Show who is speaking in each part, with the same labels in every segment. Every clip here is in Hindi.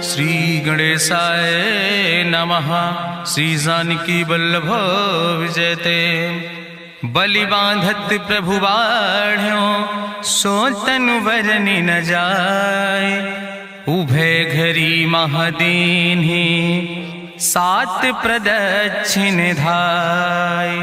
Speaker 1: श्री गणेशाय नमः। श्री जानकी वल्लभ विजयते। बलि बांधत प्रभु बाढ़ो, सो तनु बरनि न जाय। उभय घरी महादीन्हि, सात प्रदक्षिण धाय।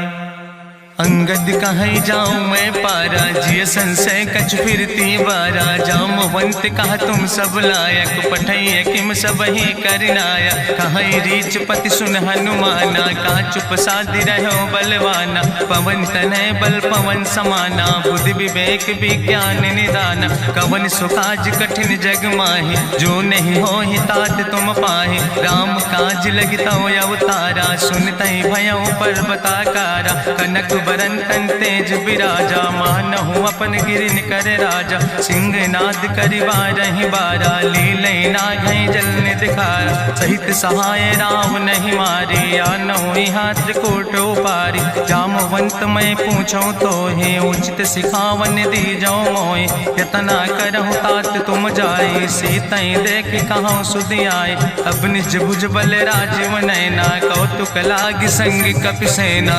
Speaker 1: अंगद कहीं जाऊं मैं पारा, जिय संशय कछ फिरती बारा। जामवंत कहा तुम सब लायक, पठैय किम सब ही करनाया। कहीं रीच पति सुन हनुमाना, कहा चुप साधि रहो बलवाना। पवन तनय बल पवन समाना, बुद्धि विवेक विज्ञान निदाना। कवन सुकाज कठिन जग माहि, जो नहीं हो ही तात तुम पाहि। राम काज लगिता अवतारा, सुनतहि भयउ पर्वताकारा। कनक बरन तन तेज बिराजा, मानहु अपन गिरिन कर राजा। सिंहनाद करिवारहि बारा, लीलय नागहि जल निधिखारा। सहित सहाय राम नहीं मारी, आनहु यहाँ त्रिकूट उपारी। जामवंत मैं पूछूं तो हे, उचित सिखावन दीजौ मोय। यतना करहु तात तुम जाय, सीतई देख कहूँ सुधि आए। अब निज भुज बल राजीव नैना, कौतुक लाग संग कपिसेना।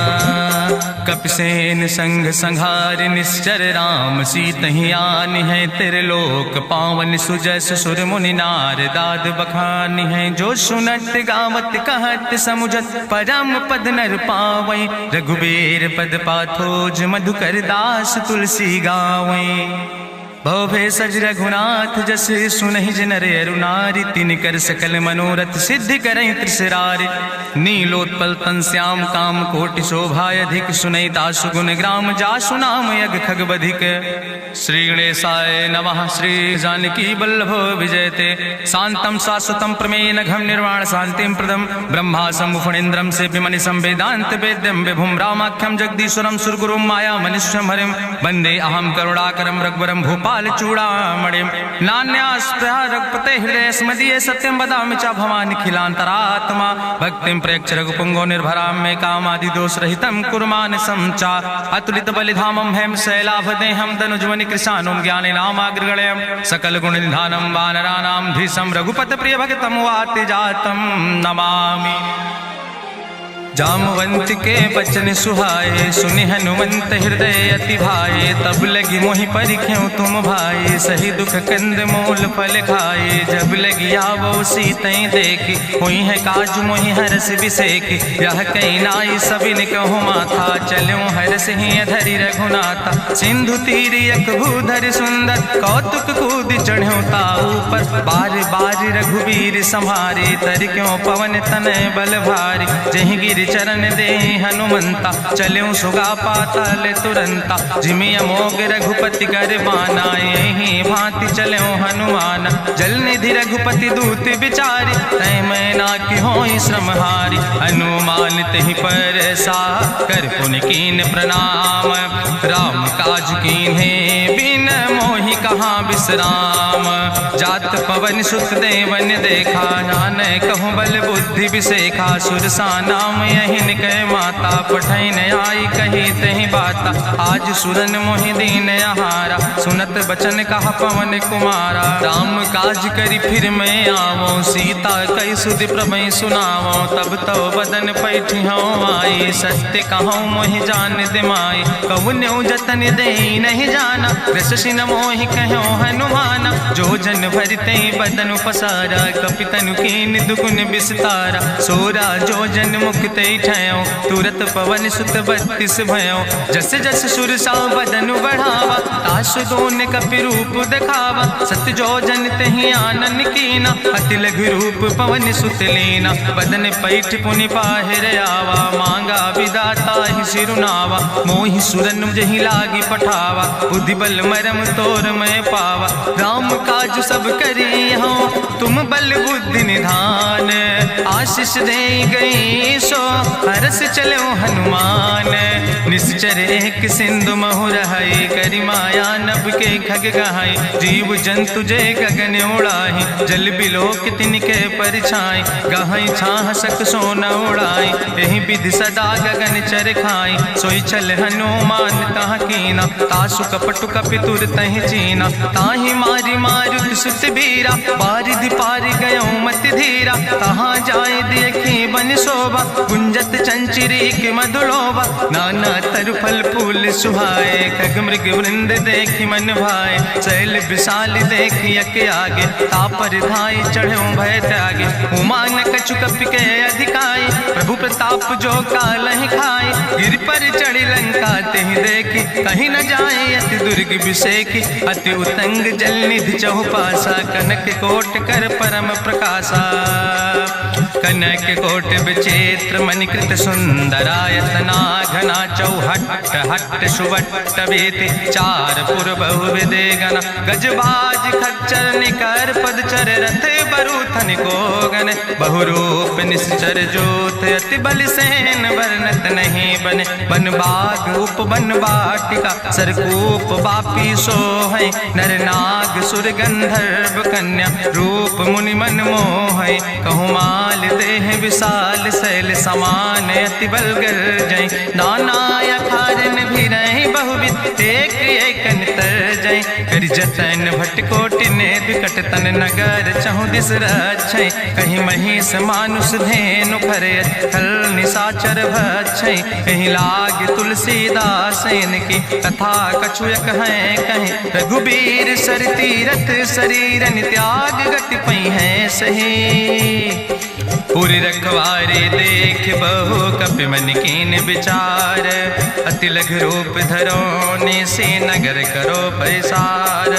Speaker 1: कपिसेन संग संहार निश्चर, राम सीतहि आनि है त्रिलोक पावन। सुजस सुर मुनि नार, दाद बखानि है। जो सुनत गावत कहत समुझत, परम पद नर पावै। रघुबीर पद पाथोज, मधुकर दास तुलसी गावै। भव सज रघुनाथ जस, सुनहि जिनर अरुनारि। तिन कर सकल मनोरथ, सिद्धि करहि त्रिसरारि। नीलोत्पल तन श्याम काम, कोटि शोभा अधिक। सुनहि दासु गुण ग्राम, जासु नाम यज्ञ खग बधिक। श्री गणेशाय नमः। श्री जानकी वल्लभ विजयते। शांतं शाश्वतं प्रमेयन घम निर्वाण शांतिं प्रदम। ब्रह्मा शंभु फणीन्द्रं सेव्यमनिशं, वेदांत वेद्यं विभुं रामाख्यं जगदीश्वरं। सुरगुरुं माया मनिष्यं हरिं, वंदे अहं करुणाकरं रघुवरं भूपाल चूड़ामणिं। नान्यास्पृहा रघुपतेः हृदये स्मदीये, सत्यं वदामि च भवानिखिलान्तरात्मा। भक्तिं प्रयच्छ रघुपुंगो निर्भरां मे, कामादिदोष रहितं कुरु मानसं च। अतुलित बलिधामं हेम शैलाभदेहं, दनुजवनि कृशानुं ज्ञानिनामाग्रगण्यं। सकल गुण निधानं वानराणां धीशं, रघुपत प्रिय भक्तं वाति जातं नमामि। जामवंत के बचन सुहाए, सुनि हनुमंत हृदय अति भाए। तब लगी मोहि परिख्यों तुम भाई, सही दुख कंद मूल फल खाए। जब लगी आवो सीतई देखी, हुई है काज मोहि हरस बिसेकी। यह कहीं नाई सबिन कहूँ माथा, चलो हरस ही धरि रघुनाथा। सिंधु तीर यक भूधर सुंदर, कौतुक कूद चढ़्यो ताऊ पर। बार बार रघुबीर संहारे, तर क्यों पवन तनय बल भारी। जहि गिर चरण दे हनुमंता, चल्यों सुगा पाताल तुरंता। जिमि अमोघ रघुपति कर बाना, यही भांति चल्यों हनुमाना। जल निधि रघुपति दूत बिचारी, तय मैं ना कि होई श्रम हारी। हनुमान तहि परसा, कर पुनि कीन प्रणाम। राम काज कीन्हे, बिन मोहि कहाँ विश्राम। जात पवन सुत देवन देखा, नानक कहूँ बल बुद्धि विसेखा। सुरसा नाम यही कह माता, पठैन आई कही तही बाता। आज सुरन मोहि दीन आहारा, सुनत बचन कहा पवन कुमारा। राम काज करी फिर मैं आवो, सीता कई सुधि प्रभु सुनावो। तब तो बदन पैठी हूँ आई, सत्य कहूँ मोहि जान दिमाई। कहुन्यु जतन दे नहीं जाना, कृष्ण मोहि कहो हनुमाना। जो जन भरते बदन पसारा, कपितनु कीन दुगुन विस्तारा। सोरा जो जन मुक्त ठयो, तुरत पवन सुत 32 भयो। जस जस सुरसा बदन बढ़ावा, तासु दोन कपि रूप दिखावा। सत्य जो जन तहि आनन कीना, अति लघु रूप पवन सुत लीना। बदन पैठ पुनि पाहिर आवा, मांगा विदाता ही सिरुनावा। मोहि सुरन जहि लागी पठावा, बुद्धि बल मरम तोर मैं पावा। राम काज सब करी हूँ, तुम बल बुद्धि निधान। आशीष दे गई सो, हरस चलो हनुमान। निश्चर एक सिंधु महु रहाई, करी माया नभ के खग गहाई। जीव जंतु जय गगन उड़ाई, जल बिलोक तिनके परिछाई। गहाई छाह सक सोन उड़ाई, यही विधि सदा गगन चर खाई। सोई चल हनुमान तह कीना, तासु कपटु कपितुर तहि चीना। ताहि मारी मारुत सुत बीरा, बारिधि पार गयो मत धीरा। कहाँ जाए देखी बन शोभा, गुंजत चंचरी के मधुलोभा। नाना तरु फल फूल सुहाए, खग मृग वृंद देखी मन भाए। शैल विशाल देखी यके आगे, तापर धाई चढ़ो भय त्यागे। उमान कछु कपि के अधिकाई, प्रभु प्रताप जो कालहि खाए। गिर पर चढ़ी लंका तेहि देखी, कहीं न जाए अति दुर्ग विषेखी। अति उतंग जल निधि चहुपासा, कनक कोट कर परम प्रकाशा। कनक कोट विचित्र मणिकृत सुंदरायतना, घना चौहट्ट हट्ट सुवट्ट वेति। चार पुर बहुविधे गण, गजबाज खच्चर निकर पदचर। रथ बरूथन को गण, बहुरूप निश्चर जोत। अति बल सेन वर्णत नहीं बने, बन बाग उपवन वाटिका। सरकूप बापी सोहै, नर नाग सुर गंधर्व कन्या। रूप मुनि मन मोहै, कहूँ माल देह विशाल। शैल समान अति बल गर्जै, नाना अखारन भी रही बहुविध। एक एक नितर जय, कर जतन भट्ट कोटि ने विकट तन नगर। चहु दिस रक्षै, कहीं महिष मानुष धेनु खरे। खल निशाचर भक्षै, कहीं लाग तुलसीदास इनकी। कथा कछुयक है कहीं, रघुबीर सर तीरथ शरीरन त्याग। गति पई है सही, पूरी रखवारे देख बहु कपि मन कीन विचार। अति लघु रूप धरो से नगर करो पैसार।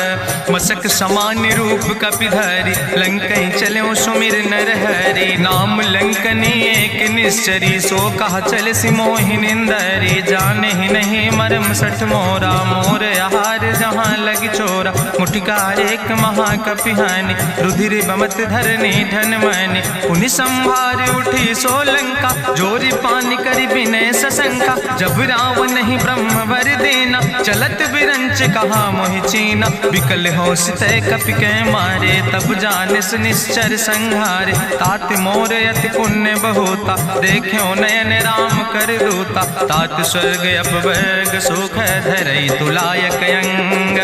Speaker 1: मसक समान रूप कपि धरि, लंकई चलो सुमिर नर हरि। नाम लंकनी एक निश्चरी, सो कहा चल सिमोहि निंदरी। जाने ही नहीं मरम सठ मोरा, मोर आहार जहाँ लग चोरा। मुठिका एक महाकपि हानि, रुधिर बमत धरनी धन मनि। पुनि संभार उठी सोलंका, जोरी पानी करि विनय सशंका। जब रावण नहीं ब्रह्म वर देना, चलत बिरंच कहा मोहि चीना। विकल हो सितय कपि के मारे, तब जानिस निश्चर संहारे। तात मोर अति पुण्य बहुता, देखो नयन राम कर दूता। तात स्वर्ग अपवर्ग सुख धरई, तुलायक अंग।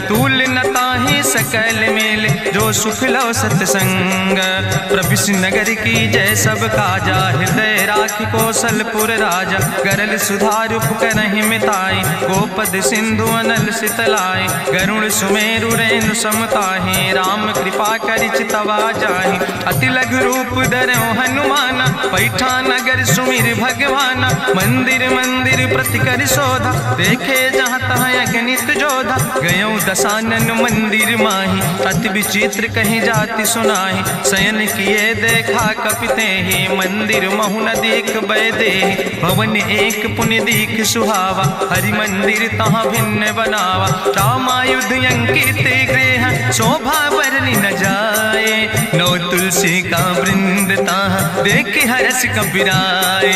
Speaker 1: तूल न ताहि सकल मेल, जो सुख लो सतसंग। प्रभिस नगर की जय सब काजा, हृदय राखि कौशलपुर राजा। गरल सुधारु करहि मिताई, गोपद सिंधु अनल सितलाई। गरुण सुमेरु रेणु समताहि, राम कृपा करि चितवा जाहि। अति लघु रूप धरौ हनुमाना, पैठा नगर सुमिर भगवाना। मंदिर मंदिर प्रति कर शोधा, देखे जहाँ तहाँ अगणित जोधा। गयो दशानन मंदिर माही, अति विचित्र कहीं जाति सुनाही। शयन किए देखा कपिते ही, मंदिर महु न देख बैदे। भवन एक पुण्य दीख सुहावा, हरि मंदिर तहाँ भिन्न बनावा। रामायुध अंकित गृह, शोभा बरनी न जाए। नौ तुलसी का वृंद तहाँ, देख हरस कबीराए।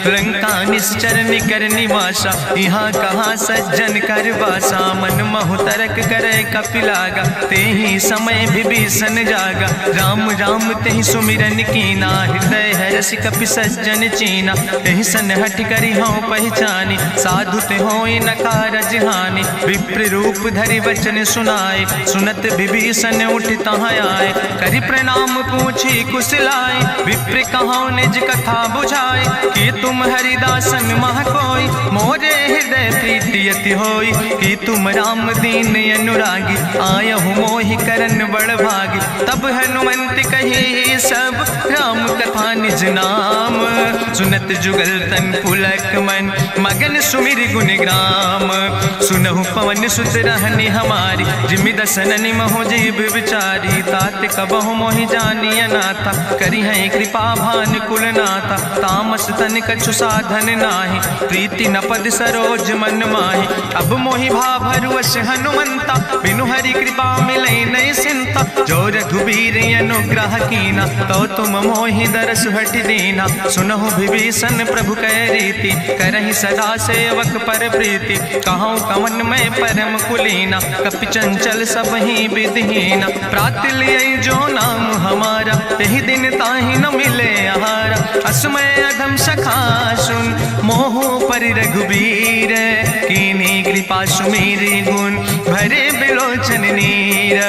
Speaker 1: लंका निश्चर निकर निवासा, यहाँ कहाँ सज्जन कर वासा। मन महु तरक करे कपिलागा, तेहि समय विभीषण जागा। राम राम तेहि सुमिरन कीना, हृदय हरसि कपि सज्जन चीना। एहि सन हठ करि हौ पहचानी, साधु ते होई न कारज हानि। विप्र रूप धरि वचन सुनाए, सुनत विभीषण उठ तहाँ आए। करि प्रणाम पूछी कुशलाए, विप्र कहौ निज कथा बुझाए। कि तुम हरिदासन मह कोई, मोरे हृदय प्रीति अति होई। कि तुम राम दीन अनुरागी, आयहु मोहि करन बड़ भागी। तब हनुमंत कही सब, राम कथा निज नाम। सुनत जुगल तन पुलक मन, मगन सुमिर गुण ग्राम। सुनहु पवन सुत रहनी हमारी, जिमि दसननि महु जीव विचारी। तात कबहु मोहि जानी अनाथा, करि हैं कृपा भान कुल नाथा। तामस तन कछु साधन नाही, प्रीति न पद सरोज मन माही। अब मोहि भाभरुवश हनुमंता, बिनु हरि कृपा मिलै नहीं सिंता। जो रघुबीर अनुग्रह कीना, तो तुम मोहि दरस हट दीना। सुनहु विभीषण प्रभु कै रीति, करहि सदा सेवक पर प्रीति। कहूँ कवन में परम कुलीना, कपि चंचल सब ही विधिहीना। प्रात लियै जो नाम हमारा, यही दिन ताहि न मिले आहारा। असमय अधम सखा सुन मोह पर रघुबीर, कीनी कृपा सुमेरी गुण भरे बिलोचन नीर।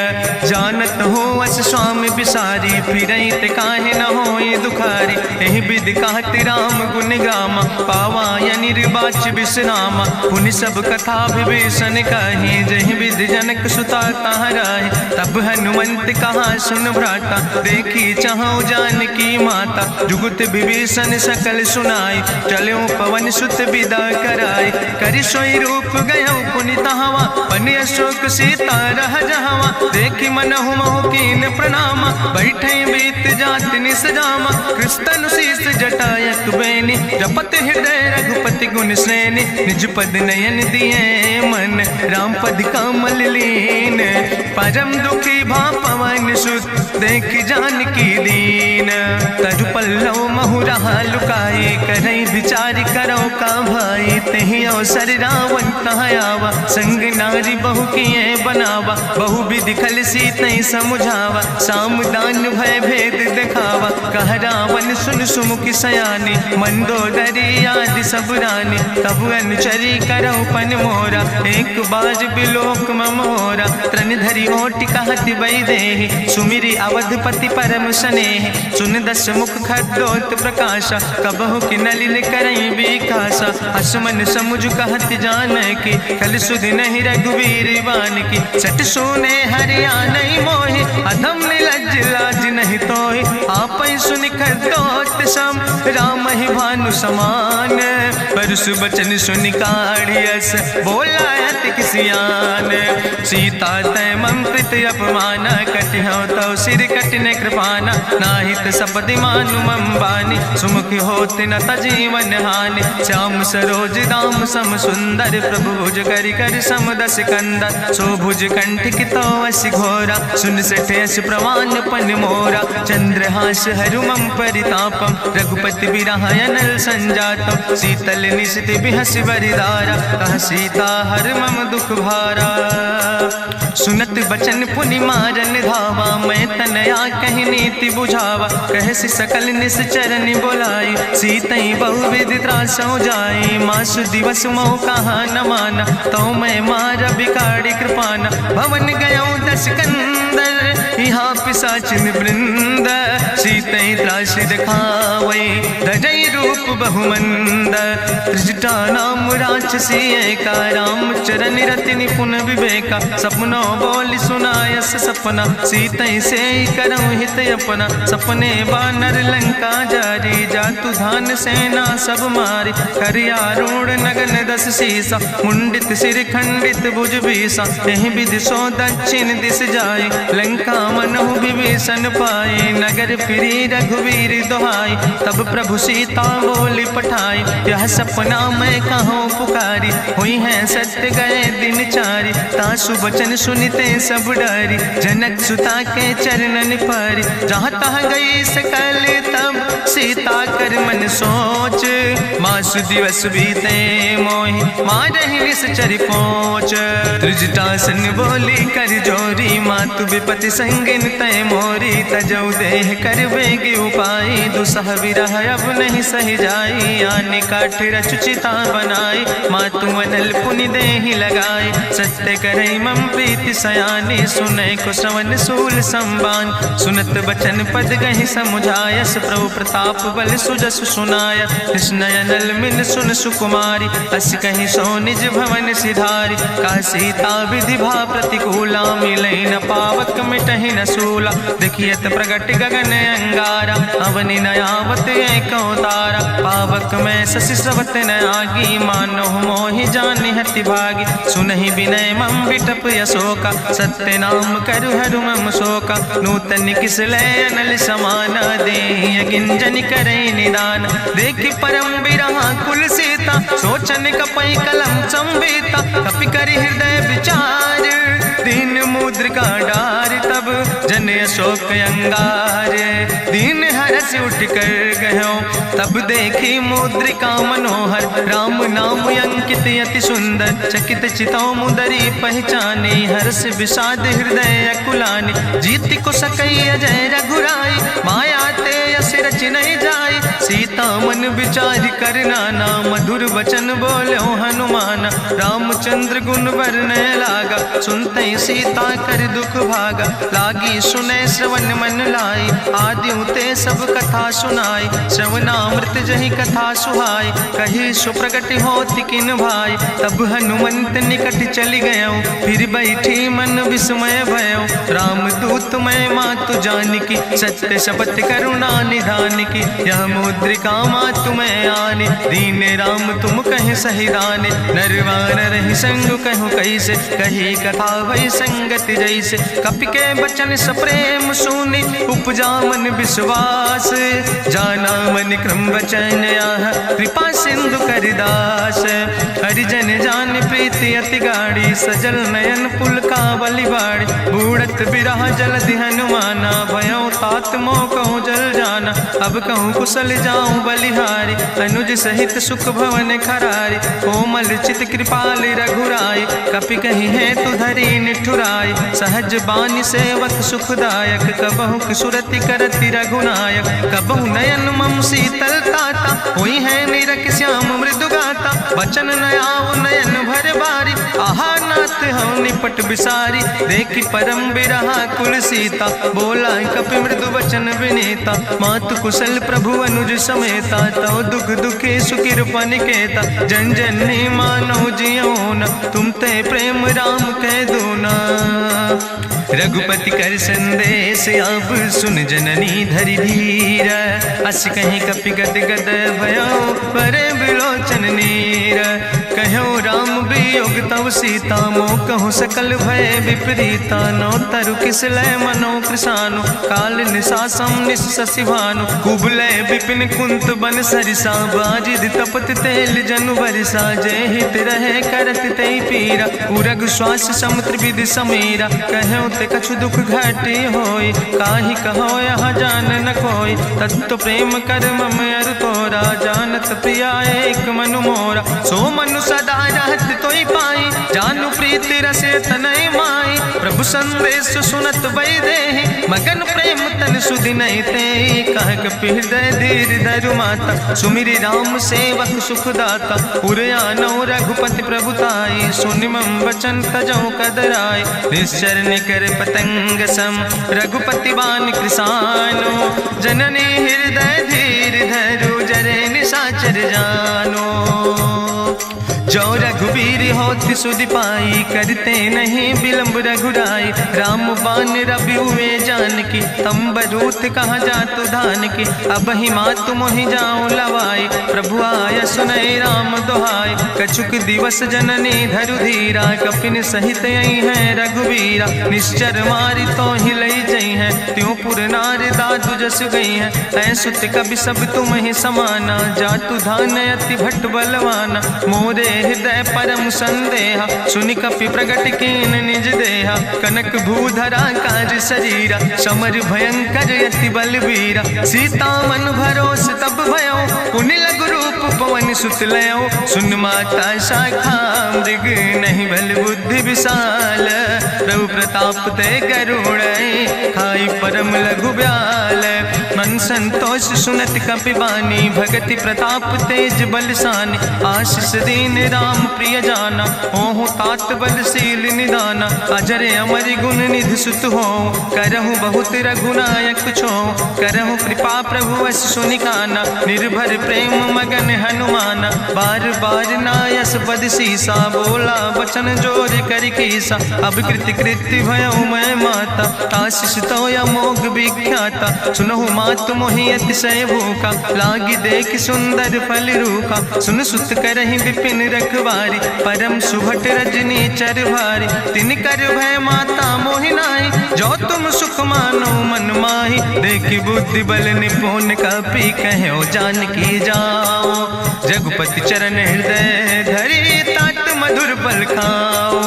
Speaker 1: जानत हो अस स्वामी बिसारी, फिरई ते काहे न होई दुखारी। एहि विधि कहत राम गुण गामा, पावा या निर्वाच विश्रामा। पुनि सब कथा विभीषण कही, जहि विधि जनक सुता कहाँ राहि। तब हनुमंत कहा सुन भ्राता, देखी चाहु जानकी माता। जुगुत विभीषण सकल सुनाई, चलो पवन सुत विदा कराई। करि सोई रूप गयो पुनि तहवा, बन अशोक सीता रह जहवा। देखी मनहु मोह कीन प्रणामा, बैठे बीत जात निस जामा। कृष्ण शीस जटायक बेनी, जपत हृदय रघुपति गुण श्रेणी। निज पद नयन दिए मन, राम पद कमल लीन। परम दुखी भा पवन सुत, देख जानकी दीन। तरु पल्लव महु रहा लुकाई, करई विचार करो का भाई। तेहि अवसर रावण तहाँ आवा, संग नारी बहु किए बनावा। बहु विधि खल सीतै समुझावा, साम दान भय भेद दिखावा। कह रावण सुन सुमुखि सयानी, मंदोदरी आदि सब रानी। तब अनुचरी करौ पन मोरा, एक बाज बिलोक ममोरा। तृण धरि ओटि कहत वैदेही, सुमिरि अवधपति परम स्नेह। सुन दस मुख खद्योत प्रकाशा, कबहु कि नलिन करई विकासा। असमन समुझ कहत जानकी, कल सुधि नहीं रघुवीर बान की। सट सुने हरिया नहीं मोहि, अधम निलज्ज लाज नहीं तोहि। आपै सुनि खद्योत सम, राम ही भानु समान। परसु बचन सुनि काढ़ियस, बोला अति किसियान। सीता तै मम कृत अपमान, कटिहौ तौ सिर कटिन कृपाना। नाहित सपदि मानु मम बानी, सुमुखि होत न तजीवन हानि। श्याम सरोज दाम सम सुंदर, प्रभु भुज करि कर सम दस कंदर। सो भुज कंठ कितो अस घोरा, सुन सठे अस प्रमाण पन मोरा। चंद्रहास हरु मम परितापम, रघुपति बिरह अनल संजातम। शीतल निशित बिहस बरिदारा, कह सीता हर मम दुख भारा। सुनत बचन पुनि मारन धावा, मैं तनया कहि नीति बुझावा। कहसि सकल निश्चरनि बोलाई, सीतई बहुविधि त्रासौ जाई। मासु दिवस मोह कहा न माना, तो मैं मार बिकाड़ी कृपाना। भवन गयौ दस कंदर, यहाँ पिशाचिन वृंद। सीतई त्रास दिखावै, धजई रूप बहुमंद। त्रिजटा नाम राक्षसी एका, राम चरण रति निपुण विवेका। सपनो बोल सुनायस सपना, सीतई से करऊँ हित अपना। सपने बानर लंका जारी, जातु धान सेना सब मारी। करियारूढ़ नगन दस सीसा, मुंडित सिर खंडित भुज बीसा। एहि विधि सो दक्षिण दिस जाई, लंका मनहु विभीषण पाई। नगर फिरी रघुवीर दोहाई, तब प्रभु सीता बोली पठाई। यह सपना मैं कहूँ पुकारी, हुई है सत्य गए दिन चारी। तासु वचन सुनिते सब डरी, जनक सुता के चरणन परी। जहाँ तहाँ गई सकल तब सीता कर मन सोच। मासु दिवस बीते मोहि, मारहि निश्चर पहुँच। त्रिजटासन बोली कर जोरी, मातु विपति संगिन तय मोरी। तजौ देह कर बेग उपाय, दुसह विरह अब नहीं सही जाई। आने काठ रचुचिता बनाई, मातु अनल पुनि देहि लगाई। सत्य करई मम प्रीति सयानी, सुनै को श्रवण सूल संबान। सुनत बचन पद गहि समुझायस, प्रभु प्रताप बल सुजस सुनाय। कृष्णयनल मिल सुन सुकुमारी, अस कहि सो निज भवन सिधारी। का सीता विधि भा प्रतिकूला, मिलै न पावक मिटहि न सूला। देखियत प्रगट गगन अंगारा, अवनि न आवत एको तारा। पावक में शशि स्रवत न आगी, मानो मोहि जानि हति भागी। सुनहि विनय मम विटप यशोका, सत्य नाम करु हरु मम शोका। नूतन किस लय अनल समाना, देहि गिंजन करई निदान। देखि परम बिरहा कुल सीता, सोचन कपई कलम संवेता। कपि करि हृदय विचार, दीन मुद्रिका डार। तब जन अशोक अंगार। दीन हरस उठ कर गयो तब देखी मुद्रिका मनोहर, राम नाम अंकित अति सुंदर। चकित चितौ मुदरी पहचानी, हर्ष विषाद हृदय अकुलानी। जीत को सकई अजय रघुराई, माया ते यस रच नहीं जाई। सीता मन विचार कर नाना, मधुर वचन बोलो हनुमान। रामचंद्र गुण वर्णय लागा, सुनते सीता कर दुख भागा। लागी सुने श्रवण मन लाई, आदि उते सब कथा सुनाई। श्रवणामृत जहि कथा सुहाई, कही सुप्रगट होति किन भाई। तब हनुमंत निकट चली गयो, फिर बैठी मन विस्मय भयो। राम दूत मैं मातु जानकी, सत्य शपथ करुणा निधान की। यह मुद्रिका मातु मैं आने, दीन राम तुम कहे सही दाने। नरवान रही संग कहूँ कैसे, कही कथा वही संगत जैसे। कपि के बचन सप्रेम सुनी, उपजा मन विश्वास। जाना मन क्रम वचन आह, कृपा सिंधु करिदास। हरिजन जान प्रीति अति गाढ़ी, सजल नयन पुलकावली बाड़ी। बूढ़त बिरह जलधि हनुमाना, भयो तात मोह कहूँ जल जाना। अब कहूँ कुशल जाऊँ बलिहारी, अनुज सहित सुख भवन खरारी। कोमल चित कृपाल रघुराई, कपि कही है तु धरी निठुराई। सहज बानी सेवक सुखदायक, कबहु किशुरति करति रघुनायक। कबहु नयन मम शीतल ताता, हुई है निरख श्याम मृदु गाता। बचन नयाव नयन भर बारी, आहा नाथ हम निपट बिसारी। देखी परम बिरहा कुल सीता, बोला कपि मृदु वचन विनीता। मातु कुशल प्रभु अनुज समेता, तव दुख दुखे सुकृपा निकेता। जन जननी मानो जियो न, तुम ते प्रेम राम कह दो ना। रघुपति कर संदेश अब सुन जननी धरि धीर। अस कहीं कपि गद गद भयो, परे बिलोचन नीर। कहो राम वियोग तव सीता, मोह कहूँ सकल भय विपरीता। नौ तरु किस लय मनो कृशानु, काल निशासम निशि भानु। कुबलय विपिन कुंत बन सरिसा, बाजिद तपत तेल जनु बरिसा। जय हित रहे करत ते पीरा, उरग श्वास समुद्र विधि समीरा। कहो ते कछु दुख घाटी होई, काहि कहो यहाँ जान न कोई। तत्व प्रेम कर मम अरु तोरा, जानत प्रिया एक मनु मोरा। सो मनु सदा रहत तोई पाई, जानु प्रीति रसे तनय माई। प्रभु संदेश सुनत वै देहि, मगन प्रेम तन सुधि नहीं ते। कह कपि हृदय धीर धरु माता, सुमिरि राम सेवक सुख दाता। उरयानो रघुपति प्रभुताई, सुनि मम वचन तजौ कदराय। निश्चर निकर पतंग सम, रघुपति बान कृसानो। जननी हृदय धीर धरु, जरे निशाचर जानो। जो रघुवीर होति सुधि पाई, करते नहीं विलंब रघुराई। राम बान रवि हुए जानकी, तंबरूत कहाँ जातु धान की। अब ही मातु मोहि जाऊँ लवाई, प्रभु आय सुनय राम दुहाई। कछुक दिवस जननी धरु धीरा, कपिन सहित यही है रघुवीरा। निश्चर मारी तो ही लई जई है, त्यों पुर नार दादु जस गई है। ऐसुत कवि सब तुम ही समाना, जातु धान अति भट्ट बलवाना। मोरे हृदय परम संदेहा, सुनि कपि प्रगट कीन निज देहा। कनक भूधरा काज शरीरा, समर भयंकर यति बलवीरा। सीता मन भरोस तब भयो, पुनि लघु रूप पवन सुत लयो। सुन माता शाखा मृग, नहीं बल बुद्धि विशाल। प्रभु प्रताप ते करुणै, खाई परम लघु ब्याल। मन संतोष सुनत कपि बानी, भगति प्रताप तेज बलसानी। आशीष दीन राम प्रिय जाना, ओहु तात बलशील निदाना। अजर अमर गुण निधि सुत हो, करहु बहुत रघुनायक छो। करहु कृपा प्रभु अस सुनिकाना, निर्भर प्रेम मगन हनुमाना। बार बार नायस पद सीसा, बोला वचन जोर कर कीसा। अब कृति कृति भयो मैं माता, आशीष तो अमोघ विख्याता। सुनहु मातु मोहि अतिशय भूखा, लागी देख सुंदर फल रूखा। सुन सुत करहि विपिन रखवारी, परम सुभट रजनी चर भारी। तिन कर भय माता मोहि नाहि, जो तुम सुख मानो मन माहि। देखि बुद्धि बल निपुण कपि कहो जानकी जाओ। जगुपति चरण हृदय धरि, तात मधुर बल खाओ।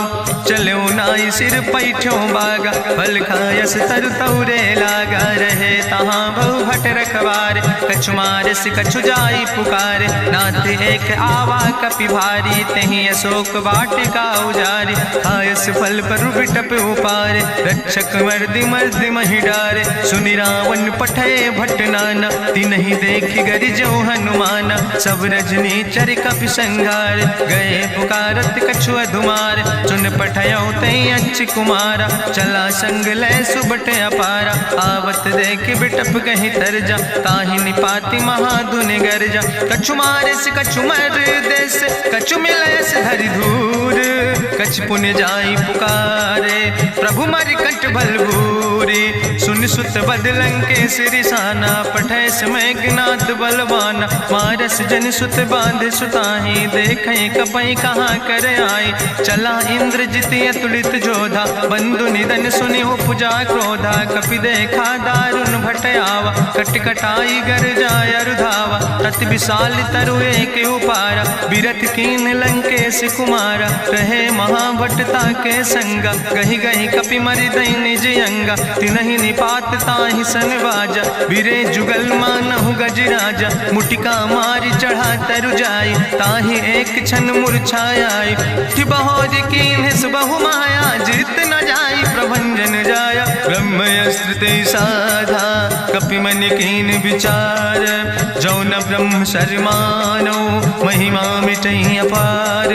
Speaker 1: चलो नाई सिर पैठो बागा, बल खायस तरु तौरे लागा। रखवारे, कछु मारस कछु जाई पुकारे, नाथ एक आवा कपि भारी, तहीं अशोक वाटिका उजारी, खायस फल पर बिटप उपारे, रक्षक मर्दि मर्दि महि डारे, सुनि रावण पठय भट्ट नाना, तिन्हि देखि गरिजो हनुमाना, सब रजनी चर कपि संघार, गए पुकारत कछु अधुमार, सुन पठयो तई अच्छ कुमारा, चला संग लय सुबट अपारा, आवत देख बिटप कहीं तरजा, ताहि निपाति महाधुनि गर्जा, कछु मारस कछु मर देस, कछु मिलयस धरि धूर, कछ पुण्य जाई पुकारे, प्रभु मरि कंठ बलभूरी, सुन सुत बदलं के सिरिसाना, पठय समय ज्ञात बलवाना, मारस जन सुत बांध सुताही, देखें कपई कहाँ कर आई, चला इंद्रजित अतुलित जोधा, बंधु निधन सुनि उपजा क्रोधा, कपि देखा दारुण भटयावा, कट कटाई गर जाय रुधावा, तत विशाल तरु एक उपारा, बिरथ कीन लंकेश कुमारा, रहे महाभटता के संगा, गहि गहि कपि मरि दई निज अंगा, तिनहि निपात ताहि सन बाजा, बिरे जुगल मानहु गजराजा, मुटिका मारि चढ़ा तरु जाई, ताहि एक क्षण मूर्छाई, बहोर कीन बहु माया, जीत न जाई प्रभंजन जाया, ब्रह्मस्त्र ते साधा, कपि मन कीन विचार, जो न ब्रह्म शर्मानो, महिमा मिटई अपार,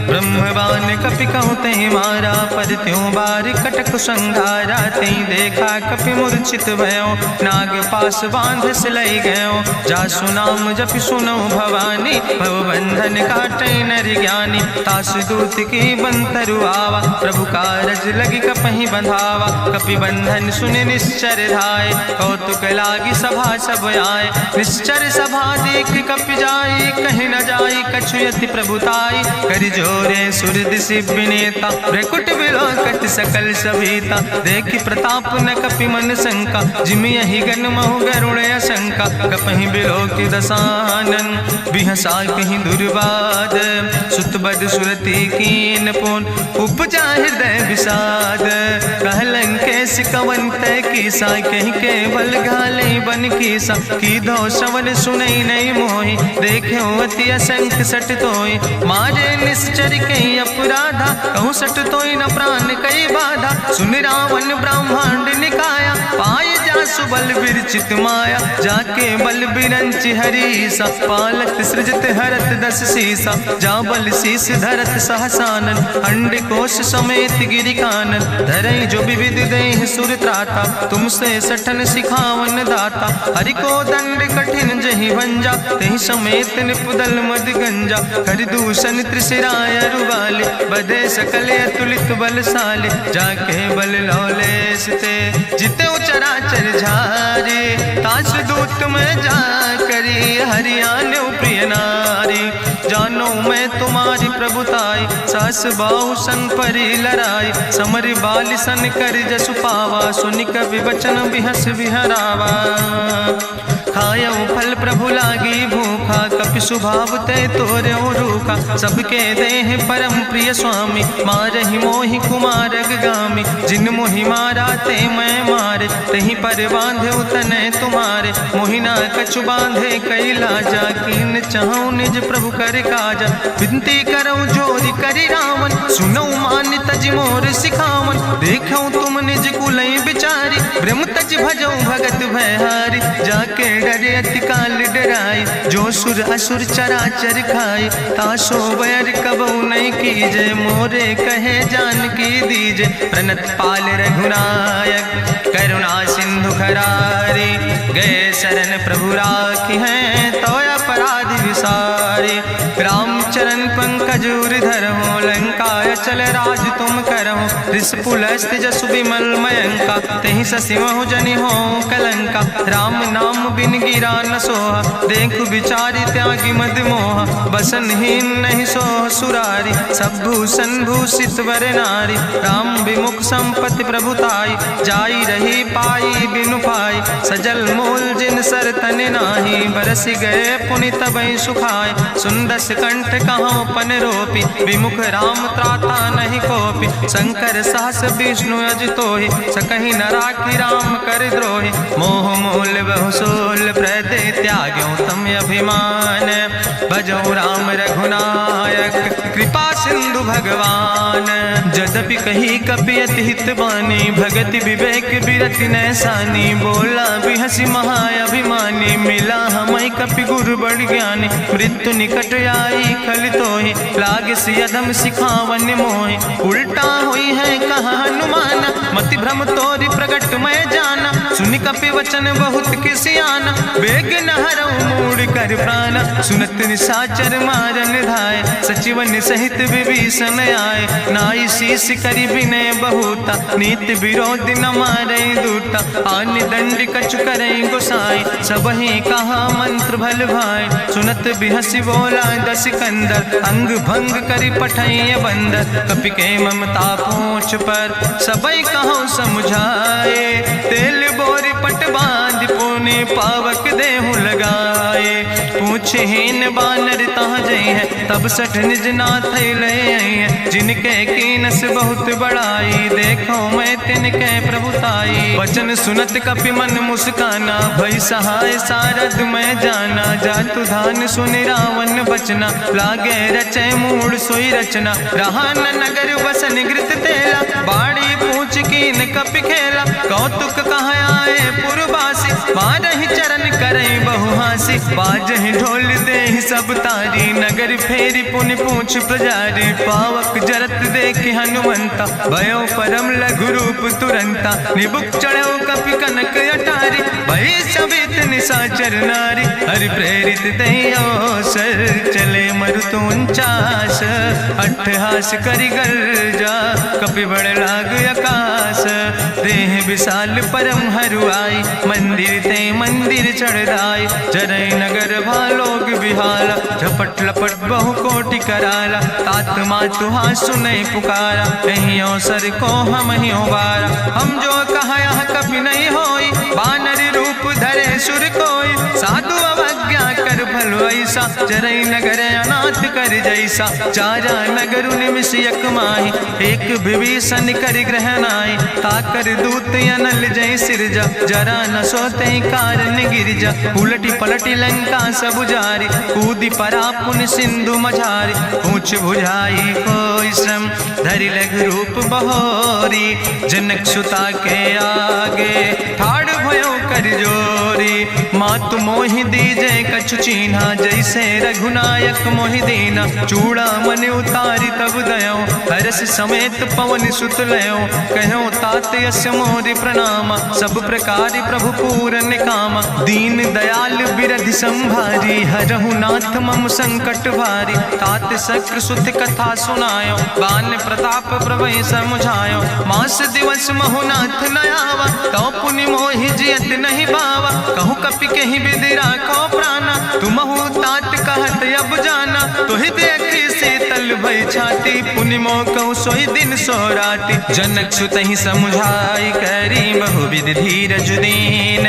Speaker 1: ब्रह्मवान कपि कहु तहि मारा, पद त्यों बार कटक संघारा, तई देखा कपि मूर्छित भयो, नाग पास बांध सिलई गयो, जासु नाम जपि सुनो भवानी, भव बंधन काटै नर ज्ञानी, तास दूत की बंतरु आवा, प्रभु कारज लगी कपहि बंधावा, कपि बंधन सुनि निश्चर धाय, कौतुक लागी सभा सब आए, निश्चर सभा देख कपि जाई, कहीं न जाई कछु यति प्रभुताई, करि जोरे सुर दिसि विनेता, भ्रकुट विलोकत सकल सभीता, देखि प्रताप न कपि मन शंका, जिमि यहि गन महु गरुण शंका, कपहि बिलोकि दसानन, बिहसा कहीं दुर्वाद, सुत बद सुरति कीन पुन, उपजा हृदय विषाद, कहलन कैस कवन तय कीसा, कहीं केवल घाले बन कीसा, कीधो श्रवण सुनई नहीं मोहि, देख्यो अति असंख्य सट तोय, मारे निश्चर कई अपराधा, कहूँ सट तोय न प्राण कई बाधा, सुन रावण ब्रह्मांड निकाया, पाए जासु बल विरचित माया, जाके बल बिरंच हरीसा, पालक सृजत हरत दस सीसा, जा बल शीस धरत सहसानन, अंड कोश समेत गिरि कानन, धरई जो विविध देह सुर त्राता, तुमसे सठन सिखावन दाता, हरि को दंड कठिन जहि भंजा, तहि समेत निपुदल मद गंजा, कर दूषण त्रिशिराय रुवाले, बधे सकल अतुलित बलशाले, जाके बल लौलेस ते, जिते चराचर झारे, तास दूत में जा करी, हरियाण प्रिय नारी, जानो मैं तुम्हारी प्रभुताई, सास बाहु सन परी लड़ाई, समर बाल सन कर जसु पावा, सुनि कवि वचन बिहस बिहरावा, खायो फल प्रभु लागी भूखा, कपि स्वभाव ते तोर्यो रूखा, सबके देह परम प्रिय स्वामी, मारहि मोहि कुमार गामी, जिन मोहि मारा ते मैं मारे, तहीं पर बांधे तने तुम्हारे, मोहिना कछु बांधे कई लाजा, कीन चाहूं निज प्रभु कर काजा, विनती करऊं जोरी करि रावण, सुनऊ मान तज मोर सिखावन, देखऊं तुम निज कुलई बिचारी, ब्रह्म तज भजऊं भगत भयहारी, जाके डरे अति काल डराई, जो सुर असुर चराचर खाई, तासो बैर कबऊ नहीं कीजे, मोरे कहे जान की दीजे, प्रणत पाल रघुनायक, करुणा सिंधु खरारी, गए शरण प्रभु राखी हैं, तो अपराध विसारी, रामचरण पंकज उर्धर हो, लंका चल राज तुम करहो, रिसपुलस्त जसु विमल मयंका, तेहि ससिमहु जनि हो कलंका, राम नाम बिन गिरा न सोहा, देखु विचारि त्यागी मद मोहा, बसनहीन नहीं सोह सुरारी, सब भूषण भूषित वर नारी, राम विमुख संपत्ति प्रभुताई, जाई रही पाई बिनु पाई, सजल मूल जिन सर तन नाही, बरस गए पुनि तबई सुखाय, सुंदस कंठ कहाँ पन रोपी, विमुख राम त्राता नहीं कोपी, शंकर सहस विष्णु अज तोहि, सकहि न राखी राम कर द्रोहि, मोह मूल बहु सोल त्याग्यो तम अभिमान। भजो राम रघुनायक कृपा सिंधु भगवान। जदपि कही कपि अति हित बानी, भगति विवेक बिरति नैसानी। बोला बिहसी महाअभिमानी, मिला हमई कपि गुरु बड़ ज्ञानी। मृत्यु निकट आई खल तोहि, लागे सियदम सिखावन मोहि। उल्टा हुई है कहा हनुमान, मति भ्रम तोरि प्रगट मैं जाना। सुनि कपि वचन बहुत किसियाना, बेग न हरऊ मूढ़ कर प्राण। सुनत निशाचर मारन धाय, सचिवन सहित विभीषण आए। नाई शीस करि विनय बहुता, नीति विरोध न मारै दूता। आनि दंड कछु करै गोसाई, सबहि कहा मंत्र भल भाई। सुनत बिहसी बोला दस कंदर, अंग भंग करि पठैय बंदर। कपि के ममता पूछ पर, सबई कहो समझाए। तेल बोरी पट बांध पुनि, पावक देहु लगाए। पूछहीन बानर तहाँ जई है, तब सठ निज नाथ ले आई है। जिनके कीनस बहुत बड़ाई, देखो मैं तिनके प्रभुताई। वचन सुनत कपि मन मुस्काना, भई सहाय सारद मैं जाना। जातु धान सुनि रावण बचना, लागे रचै मूढ़ सोई रचना। रहा न नगर बसन घृत तेला, बाड़ी पूछ कीन कपि खेला। कौतुक कहाँ आए पुरवासी, मारहि चरण करई बहुहासी। बाजहि ढोल देहि सब तारी, नगर फेरी पुनि पूछ प्रजारी। पावक जरत देखि हनुमंता, भयो परम लघु रूप तुरंता। निबुक चढ़ो कपि कनक अटारी, भई सवित निशाचर नारी। हरि प्रेरित दई अवसर, चले मरुत 49। अट्ठहास करि गर्जा, कपि बड़ लाग आकाश। देह विशाल परम हरुआई, मंदिर ते मंदिर चढ़ाई। जरै नगर भालोग बिहाला, झपट लपट बहु कोटि कराला। तात मातुहा सुनै पुकारा, कहीं अवसर को हम ही बारा। हम जो कहा यह कभी नहीं होई, बानर रूप धरे सुर कोई। साधु अवज्ञा कर भल ऐसा, जरै नगर अनाथ कर जैसा। चारा नगर निमिष यक माही, एक विभीषण कर ग्रह नाई। ताकर दूत अनल जय सिरजा, जरा न सोते कारण गिरजा। उलटी पलटी लंका सब जारी, कूदी परा पुन सिंधु मझारी। पूछ बुझाई कोई श्रम, धरि लघु रूप बहोरी। जनक सुता के आगे, ठाड़ भयो कर जोरी। मातु मोहि दीजे कछु चीन्हा, जैसे रघुनायक मोहि दीना। चूड़ा मन उतारी तब दयो, हरस समेत पवन सुत लयो। कहो तात यस मोरि प्रणामा, सब प्रकार प्रभु पूरन कामा। दीन दयाल बिरधि संभारी, हरहु नाथ मम संकट भारी। तात शक्र सुत कथा सुनायो, बान प्रताप प्रभय समुझायो। मास दिवस महु नाथ न आवा, तो पुनि मोहि जियत नहीं बावा। कहु कपि कहि विधि राखो प्राणा, तुमहु तात कहत अब जाना। तुहि देखी शीतल भई छाती, पुनि मोह कहु सोई दिन सोराती। जनक सुतहि समुझाई, करी बहु विधि धीरज दीन।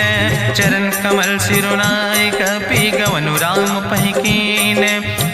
Speaker 1: चरण कमल सिरुनाय, कपि गवनु राम पहि कीन।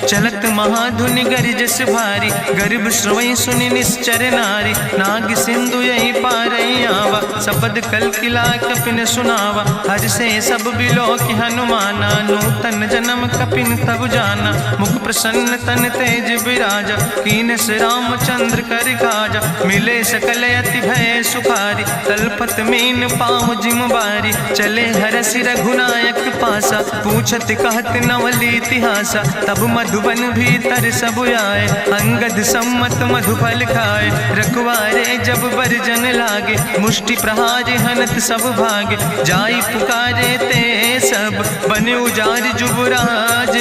Speaker 1: चलत महाधुनि गरिजस भारी, गर्भ श्रवै सुनि निश्चर नारी। नाग सिंधु यही पारई आवा, सबद कल किला कपिन सुनावा। हर से सब बिलो कि हनुमाना, नूतन जन्म कपिन तब जाना। मुख प्रसन्न तन तेज विराजा, कीनस रामचंद्र कर काजा। मिले सकल अति भय सुखारी, तलपत मीन पाँव जिम बारी। चले हरसि रघुनायक पासा, पूछत कहत नवल इतिहासा। तब मधुबन भीतर सब आए, अंगद सम्मत मधुफल खाए। रखवारे जब बरजन लागे, मुष्टि प्रहार हनत सब भागे। जाई पुकारे ते सब, बन उजार जुबराज।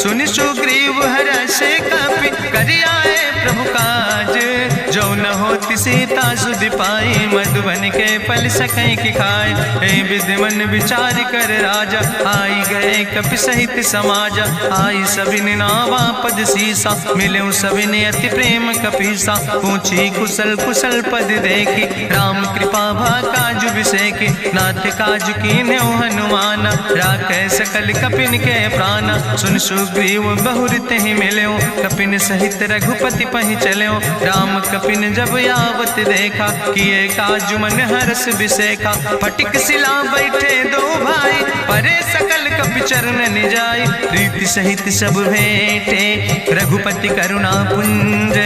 Speaker 1: सुनि सुग्रीव हरषे कपि, करि आए प्रभु काज। जो न होति सीता सुधि पाई, मधुबन के फल सकै कि खाए। हे विधि मन विचार कर राजा, आई गए कपि सहित समाजा। आई सबिन नावा पद सीसा, मिले सबिन अति प्रेम कपीसा। पूछी कुशल कुशल पद देखी, राम कृपा भा काज बिसेकी। नाथ काज कीन्हे हनुमाना, राखै सकल कपिन के प्राणा। सुन सुग्रीव बहुर तेहि मिल्यो, कपिन सहित रघुपति पहि चल्यो। राम कपिन जब यावत देखा, किए काज मन हरस बिसेखा। फटिक सिला बैठे दो भाई, परे सकल कपि चरण जाय, प्रीति सहित सब भेंटे रघुपति करुणा पुंज।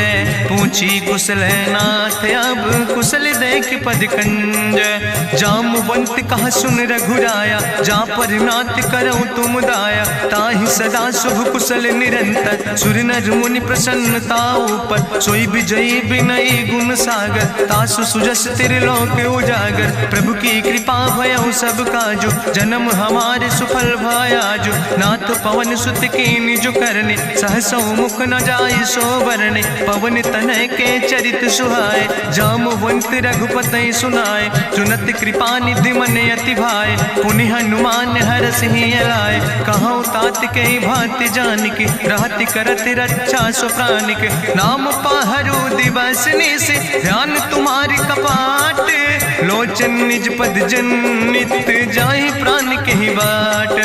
Speaker 1: पूछी कुशल नाथ अब कुशल देख पद कंज। जामवंत कहा सुन रघुराया, जा पर नाथ करो तुम दाया। ताहि सदा शुभ कुशल निरंतर, सुर नर मुनि प्रसन्नता ऊपर। सोई विजयी विनयी गुण सागर, तासु सुजस त्रिलोक उजागर। प्रभु की कृपा भयउ सब काजु, जन्म हमारे सुफल भयाजु। नाथ पवन सुत की निज करने, सहसौ मुख न जाय सो बरने। पवन तनय के चरित सुहाए, जामवंत रघुपति सुनाए। चुनत कृपा निधि मन अति भाए, पुनि हनुमान हरषि लाए। कहौं तात के भांति जानिके, रहति करत रक्षा सो प्राणिक। नाम पाहरु दिवस निस, ध्यान तुम्हारी कपाट। लोचन निज पद जनित, जाहि प्राण के बाट।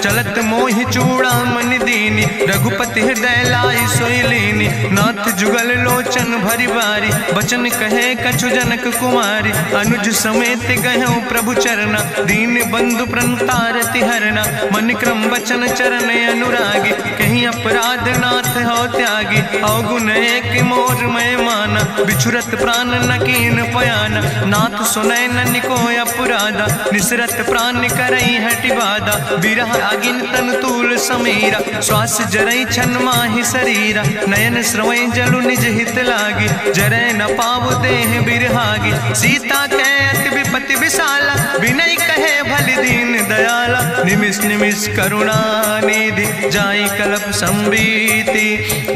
Speaker 1: चलत मोहि चूड़ामन दीनी, रघुपति हृदय लाई सोई लीनी। नाथ जुगल लोचन भरि बारी, बचन कहे कछु जनक कुमारी। अनुज समेत गहु प्रभु चरना, दीन बंधु प्रणतारति हरना। मन क्रम वचन चरण अनुरागी, कहीं अपराध नाथ हो त्यागी। अवगुण एक मोर मैं माना, बिछुरत प्राण न कीन पयाना। नाथ सुनय नन को अपराधा, निसरत प्राण करई हटि बाधा। बिरह आगिन तन तूल समीरा, श्वास जरई छन माहि शरीरा। नयन श्रवै जलु निज हित लागी, जरय न पाव देह बिरहागी। सीता के अति विपति विशाला, विनय कहे भलि दीन दयाला। निमिष निमिष करुणा निधि, जाई कलप संबीति।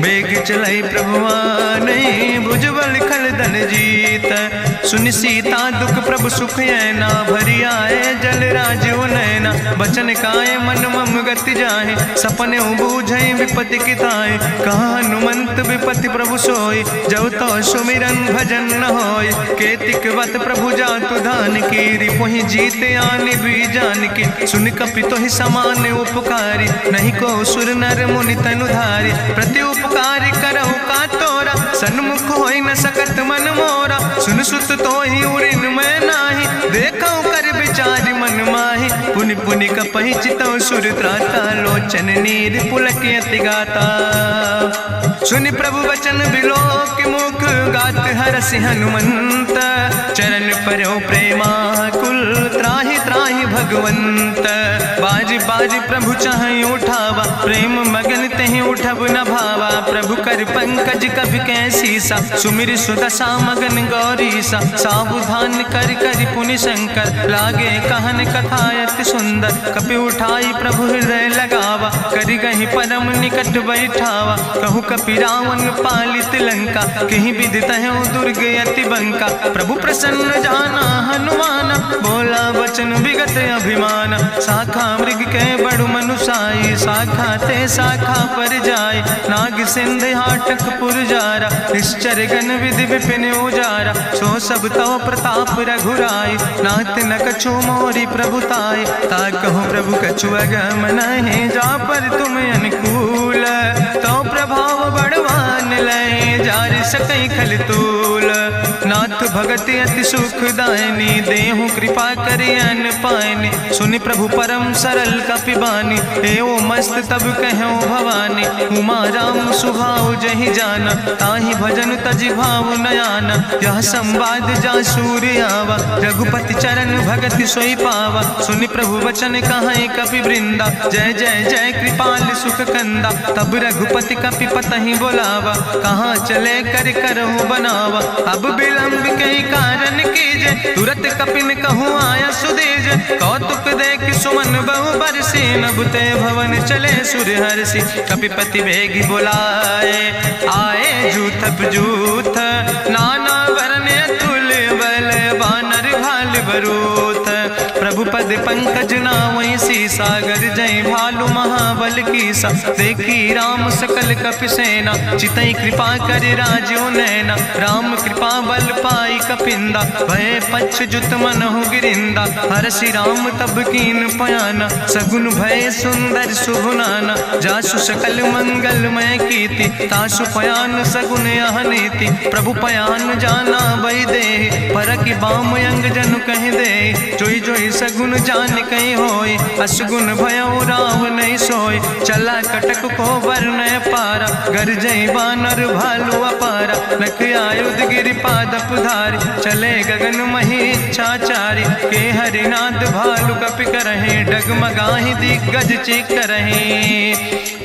Speaker 1: बेग चलई प्रभुवानै, भुजबल खल धन जीत। सुनि सीता दुख प्रभु सुख ऐना, भरि आए जल राजो नैना। बचन काए मन मम गति जाहे, सपने बूझई विपति किताए। कहा हनुमंत विपति प्रभु सोई, जब तो सुमिरन भजन न होय। केतिक वत प्रभु जातु धान की, रिपुहि जीत आनि भी जान की। सुन कपि तोहि समान उपकारी, नहीं को सुर नर मुनि तनुधारी। प्रति उपकार करहु का तोरा, सन्मुख होई न सकत मन मोरा। सुन सुत तोहि उरिन मैं नाही, देखौ कर विचार मन माहि। पुनि पुनि कपहि चितौ सुर त्राता, लोचन नीर पुलक अति गाता। सुनि प्रभु वचन बिलोक मुख, गात हरषि हनुमंत। चरण परौ प्रेमाकुल, त्राहि त्राहि भगवंत। बाज बाज प्रभु चाहि उठावा, प्रेम मगन तहि उठब न भावा। प्रभु कर पंकज कभि कैसीसा, सुमिर सुदशा मगन गौरीसा। सावधान कर कर पुनि शंकर, लागे कहन कथा अति सुंदर। कपि उठाई प्रभु हृदय लगावा, करि गहि परम निकट बैठावा। कहु कपि रावण पालित लंका, कहीं विधि तहु दुर्ग अति बंका। प्रभु प्रसन्न जाना हनुमाना, बोला वचन विगत अभिमान। शाखा मृग के बड़ु मनुसाई, शाखा ते शाखा पर जाय। नाग सिंध हाटक पुरजारा, निश्चर गण विधि विपिन उजारा। सो सब तव प्रताप रघुराई, नाथ न कछु मोरी प्रभुताई। ता कहूँ प्रभु कछु अगम नहीं, जा पर तुम अनुकूल। तो प्रभाव बड़वान लय, जार सकई खल तूल। नाथ भगति अति सुखदायनी, देहु कृपा करि अन पायनि। सुनि प्रभु परम सरल कपिबानी, एओ मस्त तब कहूँ भवानी। उमा राम सुभाव जहि जाना, ताहि भजन तजि भाव नयाना। यह संवाद जा सूर्य आवा, रघुपति चरण भगति सोई पावा। सुनि प्रभु वचन कहाई कपि वृंदा, जय जय जय कृपाल सुख कंदा। तब रघुपति कपि पतहि बोलावा, कहाँ चले कर करहु बनावा। अब विलंब कई कारण कीजे, तुरत कपिन कहूँ आया सुदेज। कौतुक देख सुमन बहु बरसी, नभते भवन चले सुर हर्षि। कपिपति वेगी बुलाए, आए जूथप जूथ। नाना वरण अतुल्य बल, बानर भाल बरूथ। प्रभु पद पंकज नावै सीसा, गरजै भालु महाबल कीसा। देखी राम सकल कपि सेना, चितई कृपा कर राजो नैना। राम कृपा बल पाई कपिंदा, भय पक्ष जुत मनहु गिरिंदा। हरषि राम तब कीन पयाना, सगुन भय सुंदर शुभनाना। जासु सकल मंगलमय कीर्ति, तासु पयान सगुन अहनीति। प्रभु पयान जाना बहि दे, परकि बाम अंग जनु कहि दे। जोई जोई सगुन गुण जान कहीं होय, असगुण भयउ राव नहीं सोय। चला कटक को वर्ण पारा, गरजई बानर भालू अपारा। नख आयुध गिरि पादप धारी, चले गगन मही इच्छाचारी। के हरिनाद भालू कपि करहि, डगमगाहि दिग्गज चिक करहि।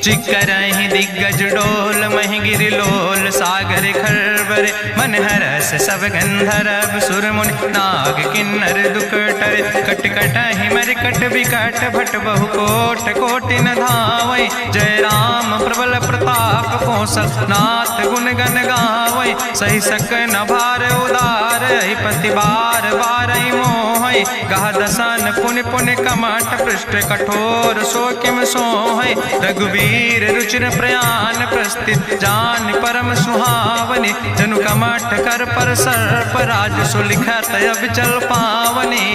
Speaker 1: चिक करहि दिग्गज डोल, महि गिरि लोल सागर खरबर। मन हरस सब गंधर्व सुर मुनि, नाग किन्नर दुख टरे। कट कटहि मरकट विकट, भट बहु कोट कोटि न धावै। जय राम प्रबल प्रताप कौशल, नाथ गुण गण गावै। सही सक न भार उदार, पति बार बार मोहै। गह दसन पुन पुन कमठ, पृष्ठ कठोर सो किम सोहै। रघुवीर रुचिर प्रयाण, प्रस्थित जान परम सुहावनी। जनु कमठ कर पर सर्प, राज सुलिखत अब चल पावनी।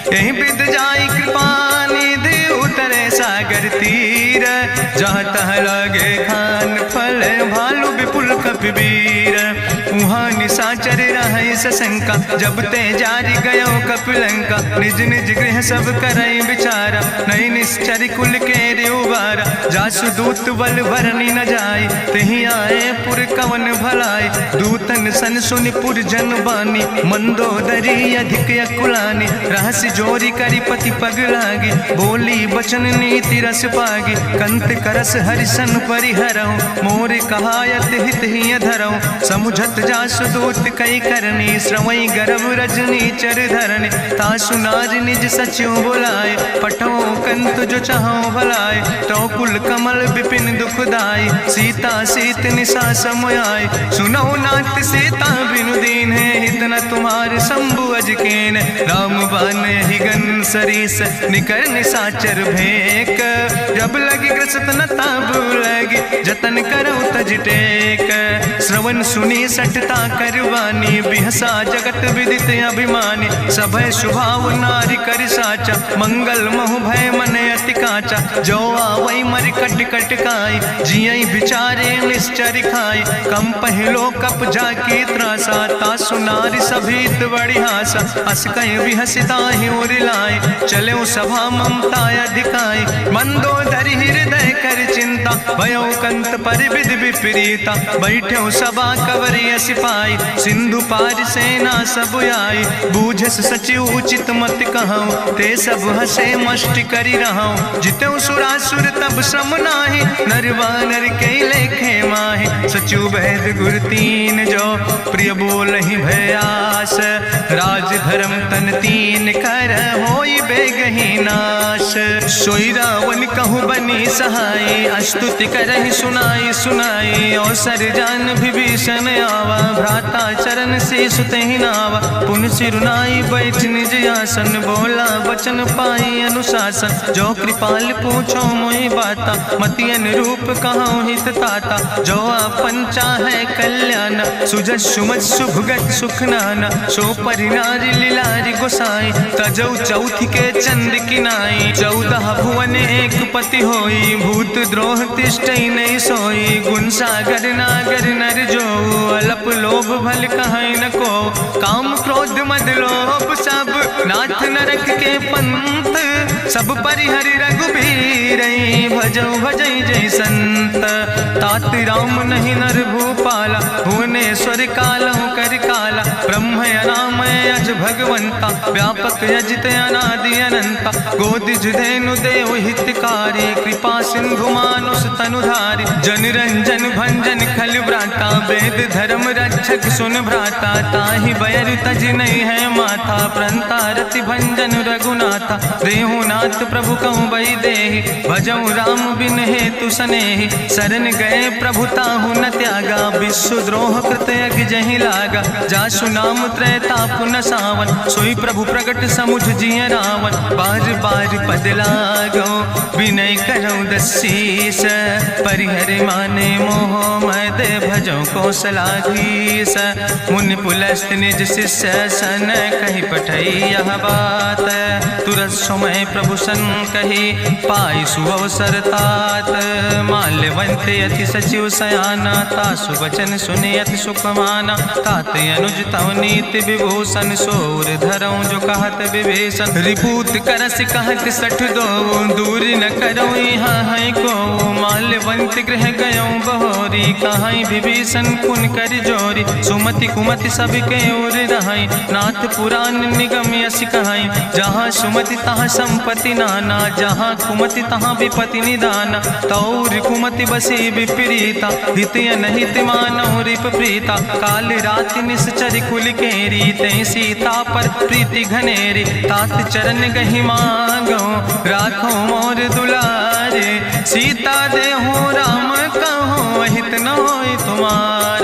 Speaker 1: यही बिद जाई कृपा निधि, उतरे सागर तीर। जहाँ तह लगे खान फल, भालू विपुल कपिवीर। वहाँ निशाचर रहे सशंका, जब ते जारी गयो कपिलंका। निज निज गृह सब करई विचारा, नहीं निश्चर कुल के रेउबारा। जासु दूत बल भरनी न जाय, तही आए पुर कवन भलाई। दूतन सन सुनि पुर जन बानी, मंदोदरी अधिक अकुलानी। रहस्य जोरी करी पति पग लागी, बोली बचन नीति रस पागी। कंत करस हरिसन परिहरऊँ, मोर कहायत हित ही धरऊँ। समुझत जासु दूत कई करनी, श्रवई गर्भ रजनी चर धरनी। तासु नारी निज सचिव बुलाए, पठो कंत जो चाहो भलाए। तो कुल कमल विपिन दुखदाई, सीता सीत निशा समयाय। सुनो नाथ सीता बिनु दीन है, हित न तुम्हारे शंभु अजकेन। राम बान ही गन सरीस, निकर निशाचर भेक। जब लगी ग्रसत न ताब लगी, जतन करो तज टेक। श्रवण सुनी सठता करवानी, बिहसा जगत विदित अभिमानी। सभय स्वभाव नारी कर साचा, मंगल महु भय मन अति काचा। जो आवै मर कट कट खाई, जियई बिचारे निश्चर खाई। कम पहलो कप जाकी त्रासा, तासु नारी सभीत बड़ी हासा। हस कहीं भी हसिता ही उरिलाए, चले सभा ममता अधिकाई। मंदोदरी हृदय कर चिंता, भयो कंत पर विध विपरीता। बैठे सभा कवरिय सिपाही, सिंधु पार सेना सब आई। बूझस सचिव उचित मत कहूँ, ते सब हसे मष्ट करी रहूँ। जितऊ सुरासुर तब श्रम नाही, नर वानर के लेखे माहि। सचिव वैद गुर तीन जो, प्रिय बोल ही भयास। राज धर्म तन तीन कर, होई बेगही नाश। सोई रावण कहूँ बनी सहाय, अस्तुति करहि सुनाई सुनाई। अवसर जान विभीषण आवा, भ्राता चरण से सुतहि नावा। पुन सिरुनाई बैठ निज आसन, बोला वचन पाई अनुशासन। जो कृपाल पूछो मोहि बाता, मति अनुरूप कहूँ हित ताता। जो आपन चाहे कल्याण, सुजस सुमत सुभगत सुख नाना। सो परिनारी लीलारी गोसाई, तजौ चौथी के चंद किनाई। 14 भुवन एक पति होई, भूत द्रोह तिष्ठई नहीं सोई। गुण सागर नागर नर जो, अलप लोभ भल कहीं न को। काम क्रोध मद लोभ सब, नाथ नरक के पंथ। सब परिहरि रघुबीर, भजौ भजई जय संत। तात राम नहीं नर भूपाला, भुवनेश्वर कालहु कर काला। ब्रह्म अनामय अज भगवंता, व्यापक यजित अनादि अनंता। गोदिज धेनु देव हितकारी, कृपा सिंधु मानुष तनुधारी। जन रंजन भंजन खल व्राता, वेद धर्म रक्षक सुन भ्राता। ताहि बैर तज नहीं है माथा, प्रंता रति भंजन रघुनाथा। देहु नाथ प्रभु कहूँ बई देहि, भजऊ राम बिन हेतु सनेहि। शरण गए प्रभु ताहु न त्यागा, विश्व द्रोह कृत यज्ञ जहि लागा। जासु नाम त्रैताप न सावन, सोई प्रभु प्रगट समुझ जिय रावण। बार बार पद लागो विनय करो दसीस परिहर माने मोह मद भजो कौशलाधीश मुनि पुलस्त निज शिष्य सन कही पठई यह बात तुरत समय प्रभु सन कही पाई सुअवसर तात माल्यवंत अति सचिव सयाना तासु वचन सुने अति सुख माना तात अनुज तव नीति विभूषण सोर धरऊं जो कहत विभीषण रिपूत करस कहत सठ दो दूर न करो यहाँ है को माल्यवंत गृह गयो बहोरी कहाई विभीषण पुन कर जोरी सुमति कुमति सबके ओर रहाई नाथ पुराण निगम यश कहाई जहाँ सुमति तहाँ संपत्ति नाना जहाँ कुमति तहाँ विपति निदाना तौर कुमति बसी विपरीता हित अनहित मानव रिप प्रीता काल राति निश्चर कुल केरी तै सीता पर प्रीति घनेरी तात चरण गहि मांगो राखो मोर दुलारे सीता दे हो राम कहो अहित न होय तुम्हार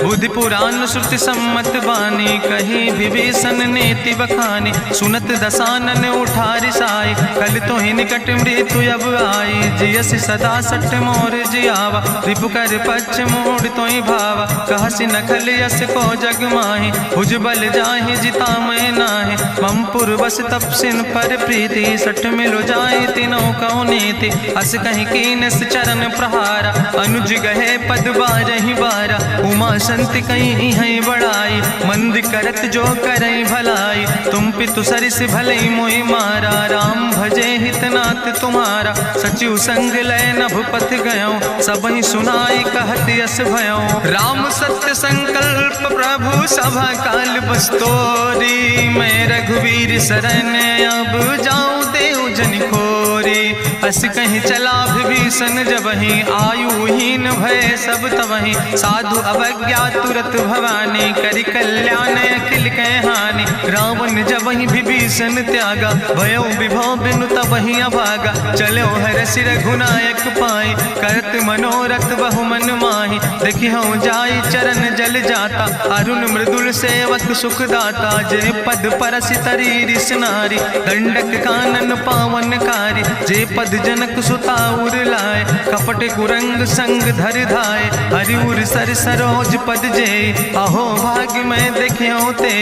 Speaker 1: बुद्धि पुराण श्रुति सम्मत बानी कही विभीषण नेति बखानी सुनत दसानन उठारि साई कल तो ही निकट मृत्यु अब आई जियस सदा सट मोर जियावा रिपु कर पक्ष मोड़ तो ही भावा कहसी नखल यस को जग माही भुज बल जाहि जिता मैं नाहि ममपुर बस तपसिन पर प्रीति सठ मिलो जाए तीनों कौ नीति अस कहीं कीनस चरण प्रहारा अनुज गहे पद बारहि बारा उमा संत कहीं है बड़ाई मंद करत जो करई भलाई तुम पितु सरिस भले मोहि मारा राम भजे हितनाथ तुम्हारा सचिव संग लय नभ पथ गयो सबहि सुनाई कहत यस भयो राम सत्य संकल्प प्रभु सभा काल बस्तोरी मैं रघुवीर शरण अब जाऊं देव जन खोरी अस कहीं चला विभीषण जबहि आयुहीन भय सब तबहि साधु अवज्ञा तुरत भवानी करि कल्याण अखिल कह हानि रावण जबहि विभीषण त्यागा भयो विभव बिनु तबहि अभागा चलो हरसि रघुनायक पाई करत मनोरथ बहु मन माहि देखिहु जाई चरण जल जाता अरुण मृदुल सेवक सुख दाता जे पद परसि तरी रिस नारी दंडक कानन पावन कारी जे पद जनक सुता उर लाए कपट कुरंग संग धर धाय हरिउर सर सरोज पद जे अहो भाग्य में देखियो ते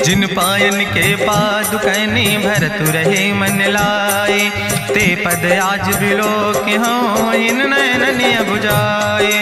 Speaker 1: जिन पायन के पादु कहनी भरत रहे मन लाए ते पद आज बिलोक हो इन नयन बुझाए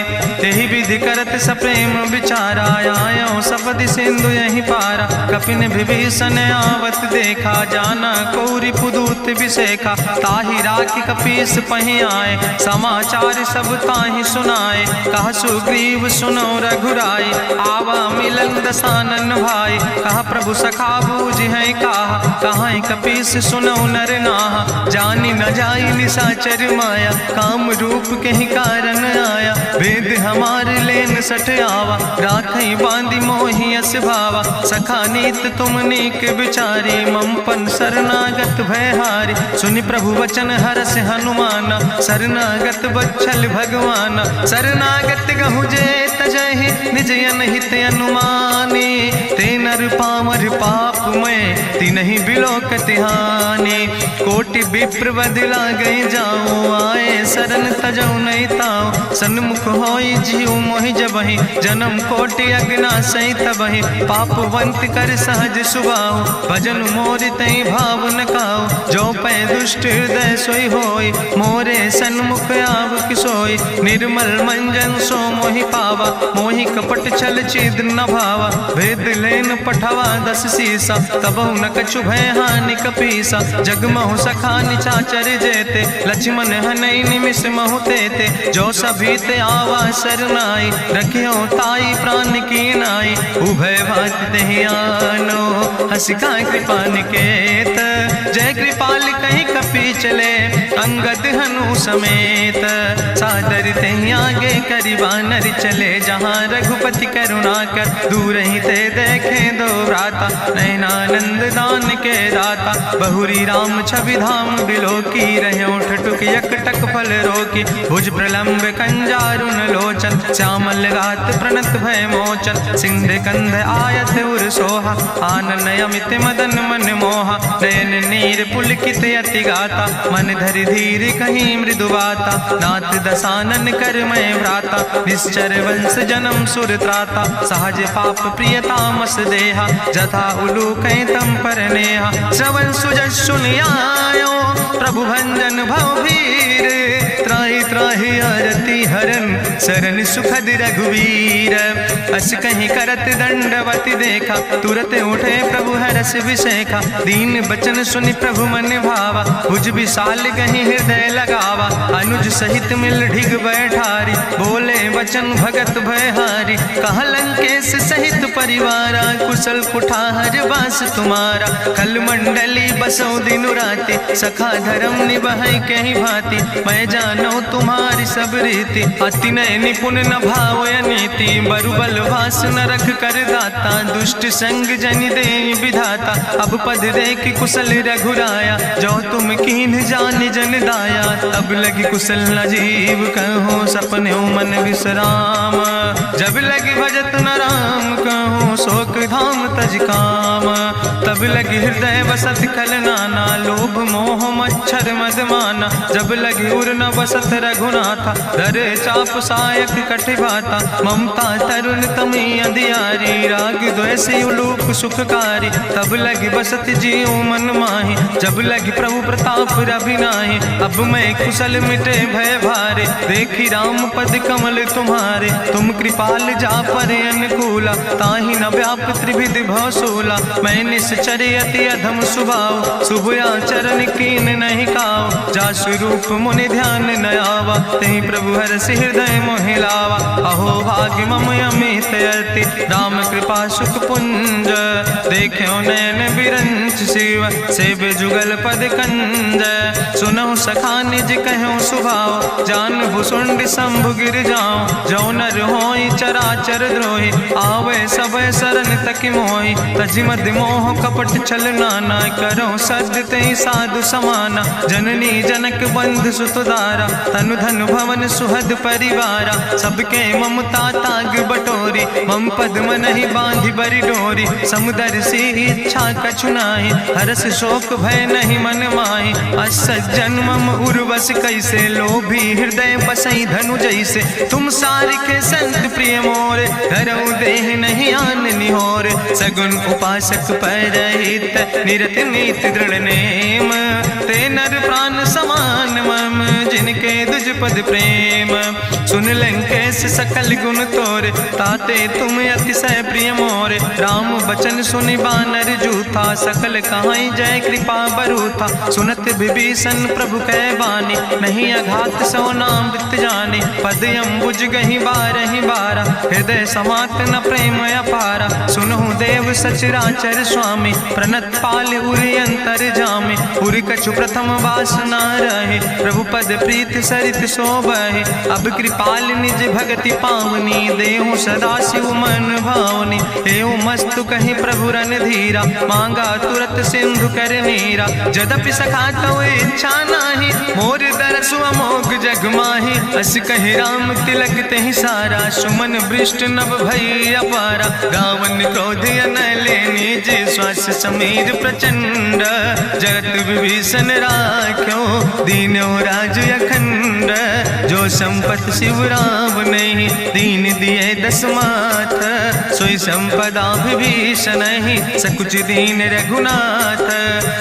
Speaker 1: तेहि विधि करत सप्रेम विचारा आयो सपदि सिंधु यही पारा कपिन विभीषण आवत देखा जाना कौरि पुदूत विशेखा ताहि राखी कपीस पहि आए समाचार सब ताहि सुनाए कहा सुग्रीव सुनो रघुराई आवा मिलन दसानन भाई कहा प्रभु सखा बूझ है कहा कपीस सुनो नर नाहा जानी न जाई निशाचर माया काम रूप के ही कारण आया वेद हमार लेन सठ आवा राखई बांधी मोहि अस भावा सखा नीत तुम नीक विचारी ममपन शरणागत भय हारी सुनि प्रभु वचन हरस हनुमाना शरणागत बच्छल भगवाना शरणागत गहु जे तजहि निज अनहित अनुमानी ते नर पामर पाप में तिनहि बिलोकत हानि कोटि विप्र बदला गई जाऊं आए शरण तजौ नहीं ताऊं सन्मुख होई जीव मोहि जबहि जन्म कोटि अग्ना सही तबहि पापवंत कर सहज सुभाऊ भजन मोर तई भाव न काऊ जो पै दुष्ट हृदय सोई होई मोरे सन्मुख आव किसोई निर्मल मंजन सो मोहि पावा मोहि कपट छल छिद न भावा भेद लेन पठवा दस सीसा तबहु न कछु भय हानि कपीसा जगमहु सखा निचाचर जेते लक्ष्मण हनई निमिष महु तेते जो सभी ते आवा सरनाई रखियो ताई प्राण की नाई उभय भात तेहि आनो हसिका कृपा निकेत जय कृपाल कहीं कपी चले अंगद हनु समेत सादर तेहि आगे करि बानर चले जहाँ रघुपति करुणा कर दूर ही ते देखे दो भ्राता नयनानंद दान के दाता बहुरी राम छवि धाम बिलोकी रह्यो ठटुक यकटक फल रोकी भुज प्रलंब कंजारुन लोचन श्यामल गात प्रणत भय मोचन सिंध कंध आयत उर सोहा आनन अमित मदन मन मोहा नयन वीर पुलकित अति गाता, मन धरि धीर कहीं मृदु बाता, नाथ दसानन कर मैं भ्राता, निश्चर वंश जन्म सुर त्राता, सहज पाप प्रिय तामस देहा, जथा उलूक तम पर नेहा, श्रवण सुजस सुनि आयो, प्रभु भंजन भव भीर, त्राहि त्राहि आरती हरन, शरण सुखद रघुवीर, अस कहीं करत दंडवत देखा, तुरत उठे प्रभु हरस विषेखा, दीन बचन सुनि प्रभु मन भावा, भुज विशाल कहीं हृदय लगावा, अनुज सहित मिल ढिग बैठारी, बोले वचन भगत भयहारी, कहा लंकेश सहित परिवारा, कुशल कुठार वास तुम्हारा, कल मंडली बसो दिनु राति, सखा धर्म निभाई कहीं भांति, मैं जानो तुम्हारी सब रीति, अति नय निपुण न भाव नीति, बरुबल वास न रख कर दाता, दुष्ट संग जन दे विधाता, अब पद देख कुशल रघुराया, जो तुम कीन जान जन दाया, तब लगी कुशल न जीव कहो, सपने मन विश्राम, जब लगी भजत न राम कहो, शोक धाम तज काम, तब लगी हृदय बसत खल नाना, लोभ मोह मच्छर मद माना, जब लगी उर न बसत रघुनाथा, धरे चाप सायक कटिभाता, ममता तरुण तमी अंधियारी, राग द्वेषी उलूक सुखकारी, तब लगी बसत जीव मन माही, जब लगी प्रभु प्रताप रभिनाही, अब मैं कुशल मिटे भय भारे, देखी राम पद कमल तुम्हारे, तुम कृपाल जा पर अनुकूला, ताहि न व्याप त्रिविध भवसूला, मैं निश्चर अति अधम स्वभाव, शुभ आचरण कीन नहीं काव, जा स्वरूप मुनि ध्यान न आवा, तहि प्रभु हरष हृदय मोहि लावा, अहो भाग्य मम अमित अति, राम कृपा सुख पुंज, देखो नैन बिरंच शिव, सेव जुगल पद कंज, सुनहु सखा निज कहो सुभाव, जान भुसुंड शंभु गिर जाओ, जो नर होई चराचर द्रोही, आवे सब शरण तक मोहि, तज मद मोह कपट छल नाना, करो सद्य तेहि साधु समाना, जननी जनक बंधु सुतदारा, तनु धन भवन सुहद परिवारा, सबके ममता ताग बटोरी, मम पद मन ही बांधि बरि डोरी, समुदर सी इच्छा कछु नाही, हरस शोक भय नहीं मन माही, असज्जन मम उर्वश कैसे, लोभी हृदय बसई धनु जैसे, तुम सारिखे संत प्रिय मोरे, धरऊ देह नहीं आन निहोर, सगुन उपासक परहित, निरत नीति दृढ़ नेम, ते नर प्राण समान मम, जिनके दुज पद प्रेम, सुन लंकेश सकल गुण तोरे, ताते तुम अतिशय प्रिय मोरे, राम बचन सुनि बानर जूथा, सकल कहाई जय कृपा बरूथा, सुनत विभीषण प्रभु कै बानी, नहीं अघात सो नाम वृत्त जाने, पद अम्बुज गहि बारहि बारा, हृदय समात न प्रेम अपारा, सुनहु देव सचराचर स्वामी, प्रणत पाल उरि अंतर जामे, उरि कछु प्रथम वासना रहे, प्रभु पद प्रीत सरित शोभहे, अब कृपाल निज भगति पावनी, देहु सदा शिव मन भावनी, एवं मस्तु कहीं प्रभु रन धीरा, मांगा तुरत सिंधु कर नीरा, जदपि सखा तो इच्छा नाही, मोर दरसु अमोघ जग माही, अस कहि राम तिलक तेहि सारा, सुमन वृष्ट नभ भई अपारा, गावन क्रोध अनले निज, श्वास समीर प्रचंड, जगत विभीषण राख्यो, दीनो राज अखंड, जो संपत शिव राम नहीं, दीन दिए दस माथ, सोई संपदा विभीषण नहीं, सकुच दीन रघुनाथ,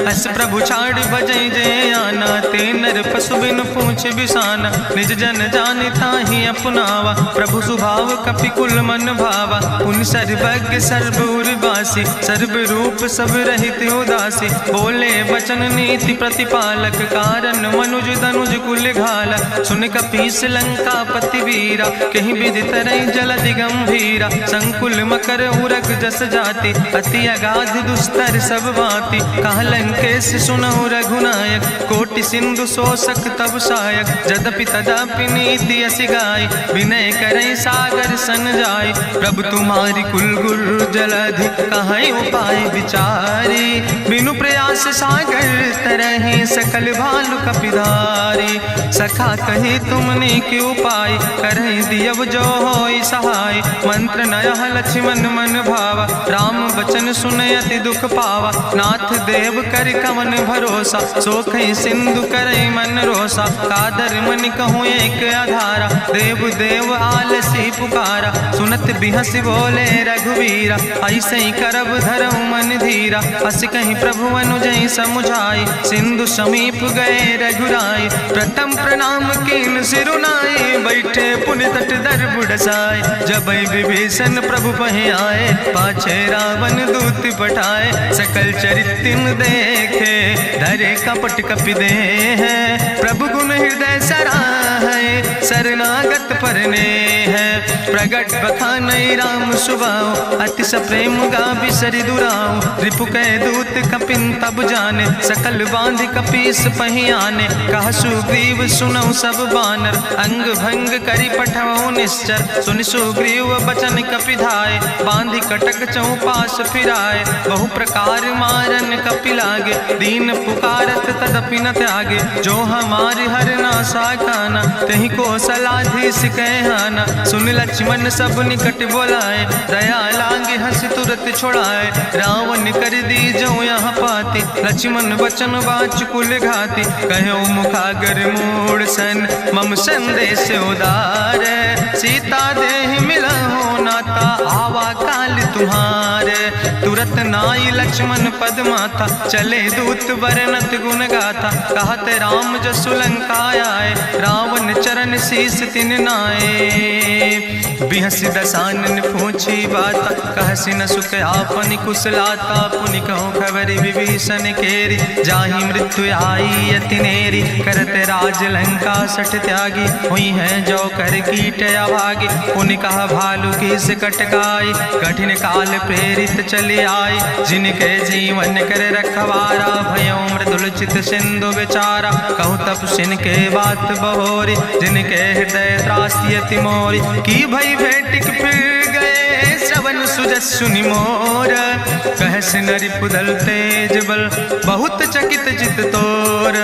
Speaker 1: अस प्रभु छाड़ भजै जय आना, ते नर पशु बिन पूछ बिसाना, निज जन जान ताहि अपनावा, प्रभु स्वभाव कपि कुल मन भावा, पुन सर्वज्ञ सर्वउर्वासी, सर्व रूप सब रहित उदासी, बोले वचन नीति प्रतिपालक, कारण मनुज धनुज कुल घाला, सुन कपीस लंका पति वीरा, कहीं विधि तरई जलधि गंभीरा, संकुल मकर उरग जस जाति, अति अगाध दुस्तर सब भांति, कहा लंकेश सुनहु रघुनायक, कोटि सिंधु शोषक तब सा सुखायक, जदपि तदपि नीति असि गाय, विनय करई सागर सन जाय। प्रभु तुम्हारी कुल गुरु जलधि, कहीं उपाय विचारी, बिनु प्रयास सागर तरहि, सकल भालु कपिधारी। सखा कही तुमने के उपाय, करहि दियव जो होई सहाय। मंत्र नयह लक्ष्मण मन भावा, राम बचन सुनय अति दुख पावा। नाथ देव कर कवन भरोसा, सोखई सिंधु करई मन रोसा। कादर मन कहूँ एक आधारा, देव देव आलसी पुकारा। सुनत बिहस बोले रघुवीरा, ऐसे ही करब धरऊ मन धीरा। अस कहीं प्रभु अनुजई समुझाई, सिंधु समीप गए रघुराई। प्रथम प्रणाम कीन सिरुनाई, बैठे पुनि तट दर बुढ़साए। जब विभीषण प्रभु पहि आए, पाछे रावण दूत पठाए। सकल चरित्र देखे, धरे कपट कपि दे हैं। प्रभु गुण हृदय सराहै, शरणागत परने हैं। प्रगट बखानई राम सुभाऊ, अति सप्रेम गावि सरि दुराऊ। रिपु कै दूत कपिन तब जाने, सकल बांधि कपीस पहि आने। कह सुग्रीव सुनऊ सब बानर, अंग भंग करि पठवऊ निश्चर। सुनि सुग्रीव बचन कपिधाय, बांधि कटक चौपास फिराए। बहु प्रकार मारन कपि लागे, दीन पुकारत तदपि न त्यागे। जो हमारि हर नासा खाना, तहि को सलाधीस कहना। सुन लक्ष्मण सब निकट बोलाए, दया लागे हंस तुरत छोड़ाए। रावण कर दी जो यहाँ पाती, लक्ष्मण बचन बाच कुल घाती। कहो मुखागर मूड सन, मम संदेश उदार। सीता देह मिला हो नाता, आवा काल तुम्हारे। तुरत नाई लक्ष्मण पद माथा, चले दूत बरनत गुण गाथा। कहत राम जसु लंका आए, रावण चरण शीस तिन नाए। बिहस दसानन पूछी बाता, कहसि न सुख आपन कुशलाता। पुनि कहूँ खबर विभीषण केरी, जाहि मृत्यु आई अति नेरी। करत राज लंका सठ त्यागी, हुई है जो कर कीट अभागी। पुनि कहा भालू की से कटकाई, कठिन काल प्रेरित चले आए। जिनके जीवन कर रखवारा, भयो मृदुल चित सिंधु विचारा। कहूँ तप सिन के बात बहोरी, जिनके हृदय त्रासी अति मोरी। की भई भेटिक फिर गए, श्रवण सुजस सुनि मोर। कहस नरि पुदल तेज बल, बहुत चकित चित तोर।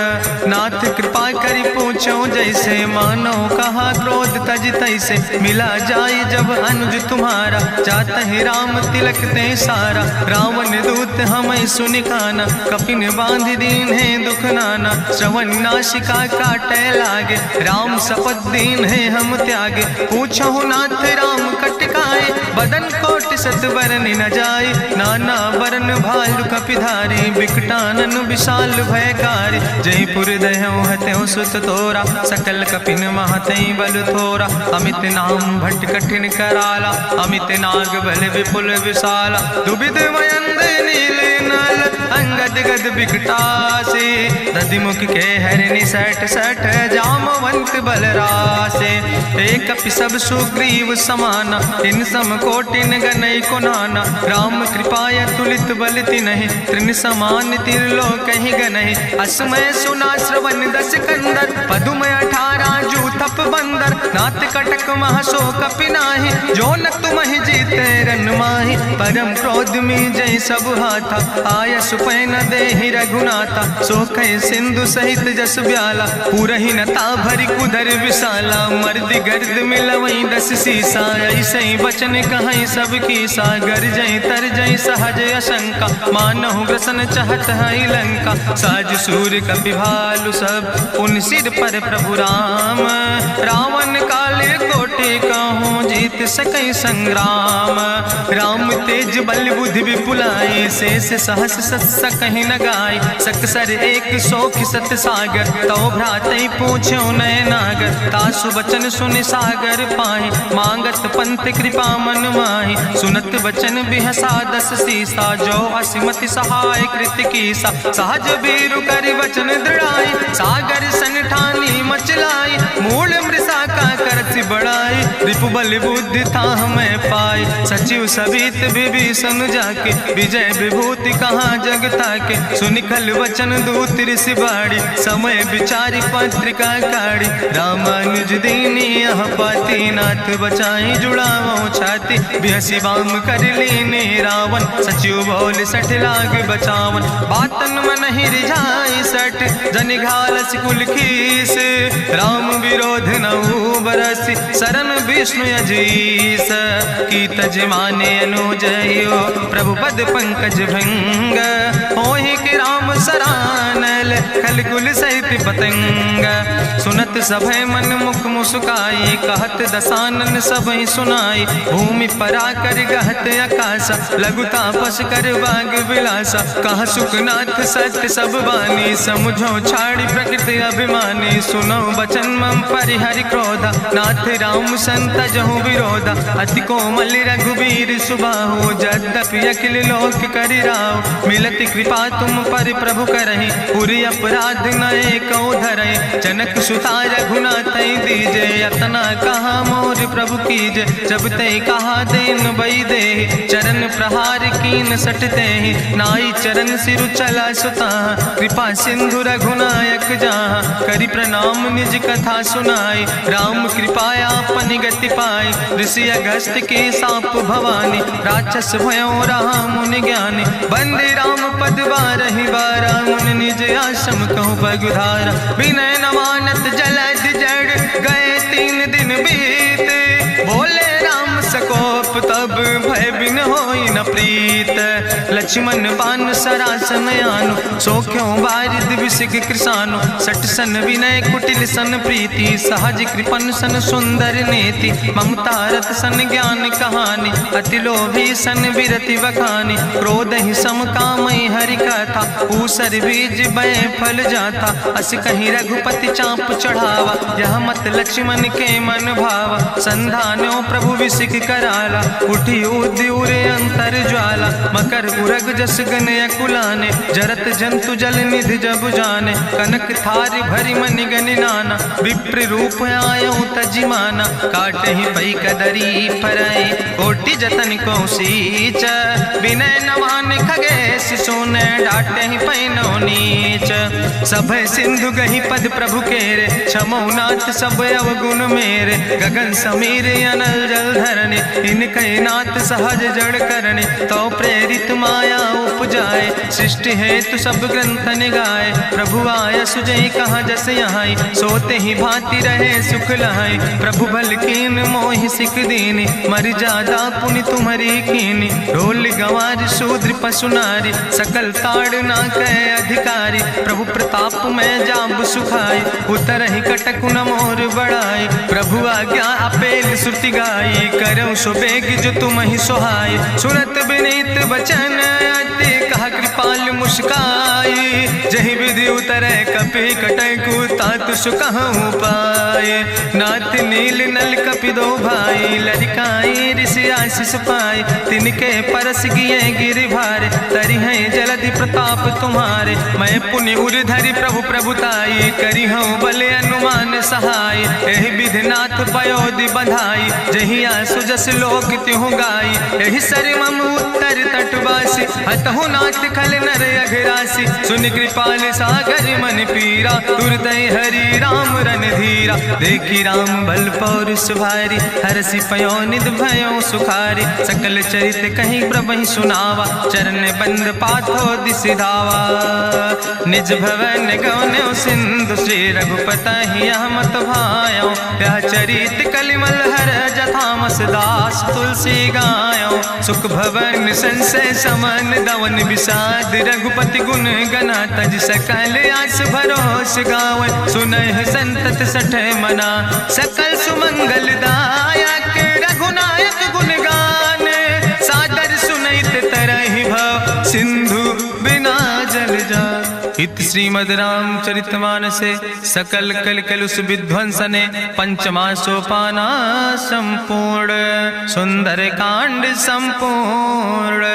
Speaker 1: नाथ कृपा करि पूछो जैसे, मानो कहा क्रोध तज तैसे। मिला जाय जब अनुज तुम्हारा, जात है राम तिलक ते सारा। रावण दूत हमें सुनि काना, कपिन बांध दीन है दुख नाना। श्रवण नासिका काटे लागे, राम शपथ दीन है हम त्यागे। पूछो नाथ राम कटकाए, बदन कोटि सत बरन न जाए। नाना बरन भालु कपिधारी, बिकटानन विशाल भयकारी। जयपुर दह्यों हत्यों सुत तोरा, सकल कपिन महतई बल थोरा। अमित नाम भट्ट कठिन कराला, अमित नाग बल विपुल विशाला। दुबिद मयंद नील नल, अंगद गद बिकटासे। दधिमुख के हरिणि सठ सठ, जामवंत बलरासे। एक कपि सब सुग्रीव समाना, इन सम कोटिन गनई को नाना। राम कृपाय तुलित बल तिन्हि, त्रिन समान तिरलोक ही गनहि। असमय सुना श्रवण दस कंदर, पदुम 18 जूथप बंदर। नाथ कटक महसो कपि नाही, जो न तुमहि जीते रन माही। परम क्रोध में जय सब हाथा, आय सुपै न देहि रघुनाथा। सोखै सिंधु सहित जस ब्याला, पूरहि नता भरि कुधर विशाला। मर्द गर्द मिलवई 10 सीसा, ऐसे बचन कहीं सब की सागर। जय तर जय सहज अशंका, मानहु ग्रसन चाहत है लंका। साज सूर कपि भालु सब, पुन सिर पर प्रभु राम। रावण काले कोटि कहूँ, जीत सकई संग्राम। राम तेज बल बुद्धि विपुलाई, शेष सहस सत्स कहीं न गाय। सकसर 100 सत सागर, तो भ्रातई पूछो नय नागर। तासु बचन सुनि सागर पाहि, मांगत पंथ कृपा मन माहि। सुनत बचन बिहसा 10 सीसा, जो असिमति सहाय कृत कीसा। सहज बीरु करि वचन दृढ़ाई, सागर सन ठानी मचलाई। मूल मृषा का करसि बड़ाई, रिपु बल बुद्धि था हमें पाई, सचिव सबित विभीषण जाके, विजय विभूति कहाँ जग ताके, सुनिखल वचन दूत ऋषि बाड़ी, समय विचारी पत्रिका काढ़ी, रामानुज दीनी यह पाती, नाथ बचाई जुड़ावो छाती, बिहसी बाम कर लीने रावण, सचिव बोल सठ लाग बचावन, बातन मन ही रिझाई सठ, जन घालस कुल खीस, राम विरोध नऊ बरसी, शरण विष्णु अजीस, की तज माने अनुजयो, प्रभु पद पंकज भंग, होहि के राम सरानल, खल कुल सहित पतंग, सुनत सभय मन मुख मुस्काई, कहत दसानन सबहि सुनाई, भूमि परा कर गहत आकाशा, लघु तापस कर बाग विलासा, कहा सुखनाथ सत्य सब बानी, समुझो छाड़ी प्रकृति अभिमानी, सुनो बचन मम परिहरि क्रोधा, नाथ राम संत जहु विरोधा, अति कोमल रघुबीर सुबाहु, यद्यपि अखिल लोक करि राव, मिलति कृपा तुम पर प्रभु करहि, पुरि अपराध नए कौ धरहि, जनक सुता रघुनाथ दीजे, यतना कहा मोर प्रभु कीजे, जब ते कहा देन बई दे, चरण प्रहार कीन सटते ही, नाई चरण सिरु चला सुता, कृपा सिंधु रघुनायक जहाँ, करि प्रणाम निज कथा सुनाई, राम कृपाया अपनी गति पाई, ऋषि अगस्त के साप भवानी, राक्षस भयो रहा मुनि ज्ञानी, बंदे राम पद बारहि बारा, मुनि निज आश्रम कहु पगुधारा, विनय न मानत जलद जड़, गए 3 दिन बीते, बोले राम सकोप तब भय बिन होई न प्रीत, लक्ष्मण बान सरासन आनु, सोख्यो बारिद विसिग कृसानु, सठ सन विनय कुटिल सन प्रीति, सहज कृपन सन सुंदर नेति, ममता रत सन ज्ञान कहानी, अति लोभी सन विरति बखानी, क्रोध ही सम कामई हरि कथा, ऊसर बीज बय फल जाता, अस कहीं रघुपति चाप चढ़ावा, यह मत लक्ष्मण के मन भावा, संधानो प्रभु विसिक कराला, उठी उद्युरे अंतर ज्वाला, मकर उरग जस गन अकुलाने, जरत जंतु जल निधि जब जाने, कनक थारी भरी मनि गनि नाना, विप्र रूप आयो तजिमाना, काटे ही पई कदरी फरई, कोटि जतन को सींच, विनय नवान खगेश सोने, डाटे ही पैनो नीच, सब सिंधु गही पद प्रभु केरे, क्षमो नाथ सब अवगुण मेरे, गगन समीर अनल जल धरने, इनके नाथ सहज जड़ करने, तो प्रेरित माया उपजाए, सृष्टि हेतु सब ग्रंथ निगाए, प्रभु आय सुजई कहाँ जस यहाँ, सोते ही भांति रहे सुख लहाई, प्रभु भल कीन मोहि सिख दीनी, मर जादा पुनि तुम्हारी कीनी, ढोल गंवार शूद्र पशु नारी, सकल ताड़ ना कहे अधिकारी, प्रभु प्रताप में जाब सुखाई, उतर ही कटक न मोर बड़ाई, प्रभु आज्ञा अपेल श्रुति गाई, करऊँ सुबेग जो तुम ही सोहाई, सुनत विनीत बचन अति, कहा कृपाल मुस्काई, जही विधि उतरे कपि कटकु, तात सुकहु पाए, नाथ नील नल कपि दो भाई, लरिकाई ऋषि आशीष पाए, तिनके परस गिए गिरि भारे, तरि हैं जलधि प्रताप तुम्हारे, मैं पुनि उर धरि प्रभु प्रभुताई, करी हूँ बल अनुमान सहाय, एहि विधिनाथ पयोधि बधाई, जहिया सुजस लोक त्यों गाई, एहि सर मम उत्तर तटवासी, हतहु नाथ खल नर अघरासी, सुन कृपाल सागर मन पीरा, तुरतै हरि राम रन धीरा, देखी राम बल पौरुष भारी, हरसि पयो निध भयो सुखारी, सकल चरित कहीं प्रभु सुनावा, चरण बंद पाथो दिसि धावा, निज भवन गौन्यो सिंधु, श्री रघुपति मत भायो, यह चरित कलिमल हर जथामस दास तुलसी गायो, सुख भवन संशय समन दवन विषाद, रघुपति गुण गना तज सकल आस भरोस गावे, सुनहि संतत सठ मना, सकल सुमंगल दायक, रघुनायक गुण गाने, सादर सुनैत तरहि भव, सिंधु बिना जल जा, इत श्रीमद् रामचरितमानसे, सकल कल कलुष विध्वंसने, पंचमा सोपाना संपूर्ण, सुंदर कांड संपूर्ण।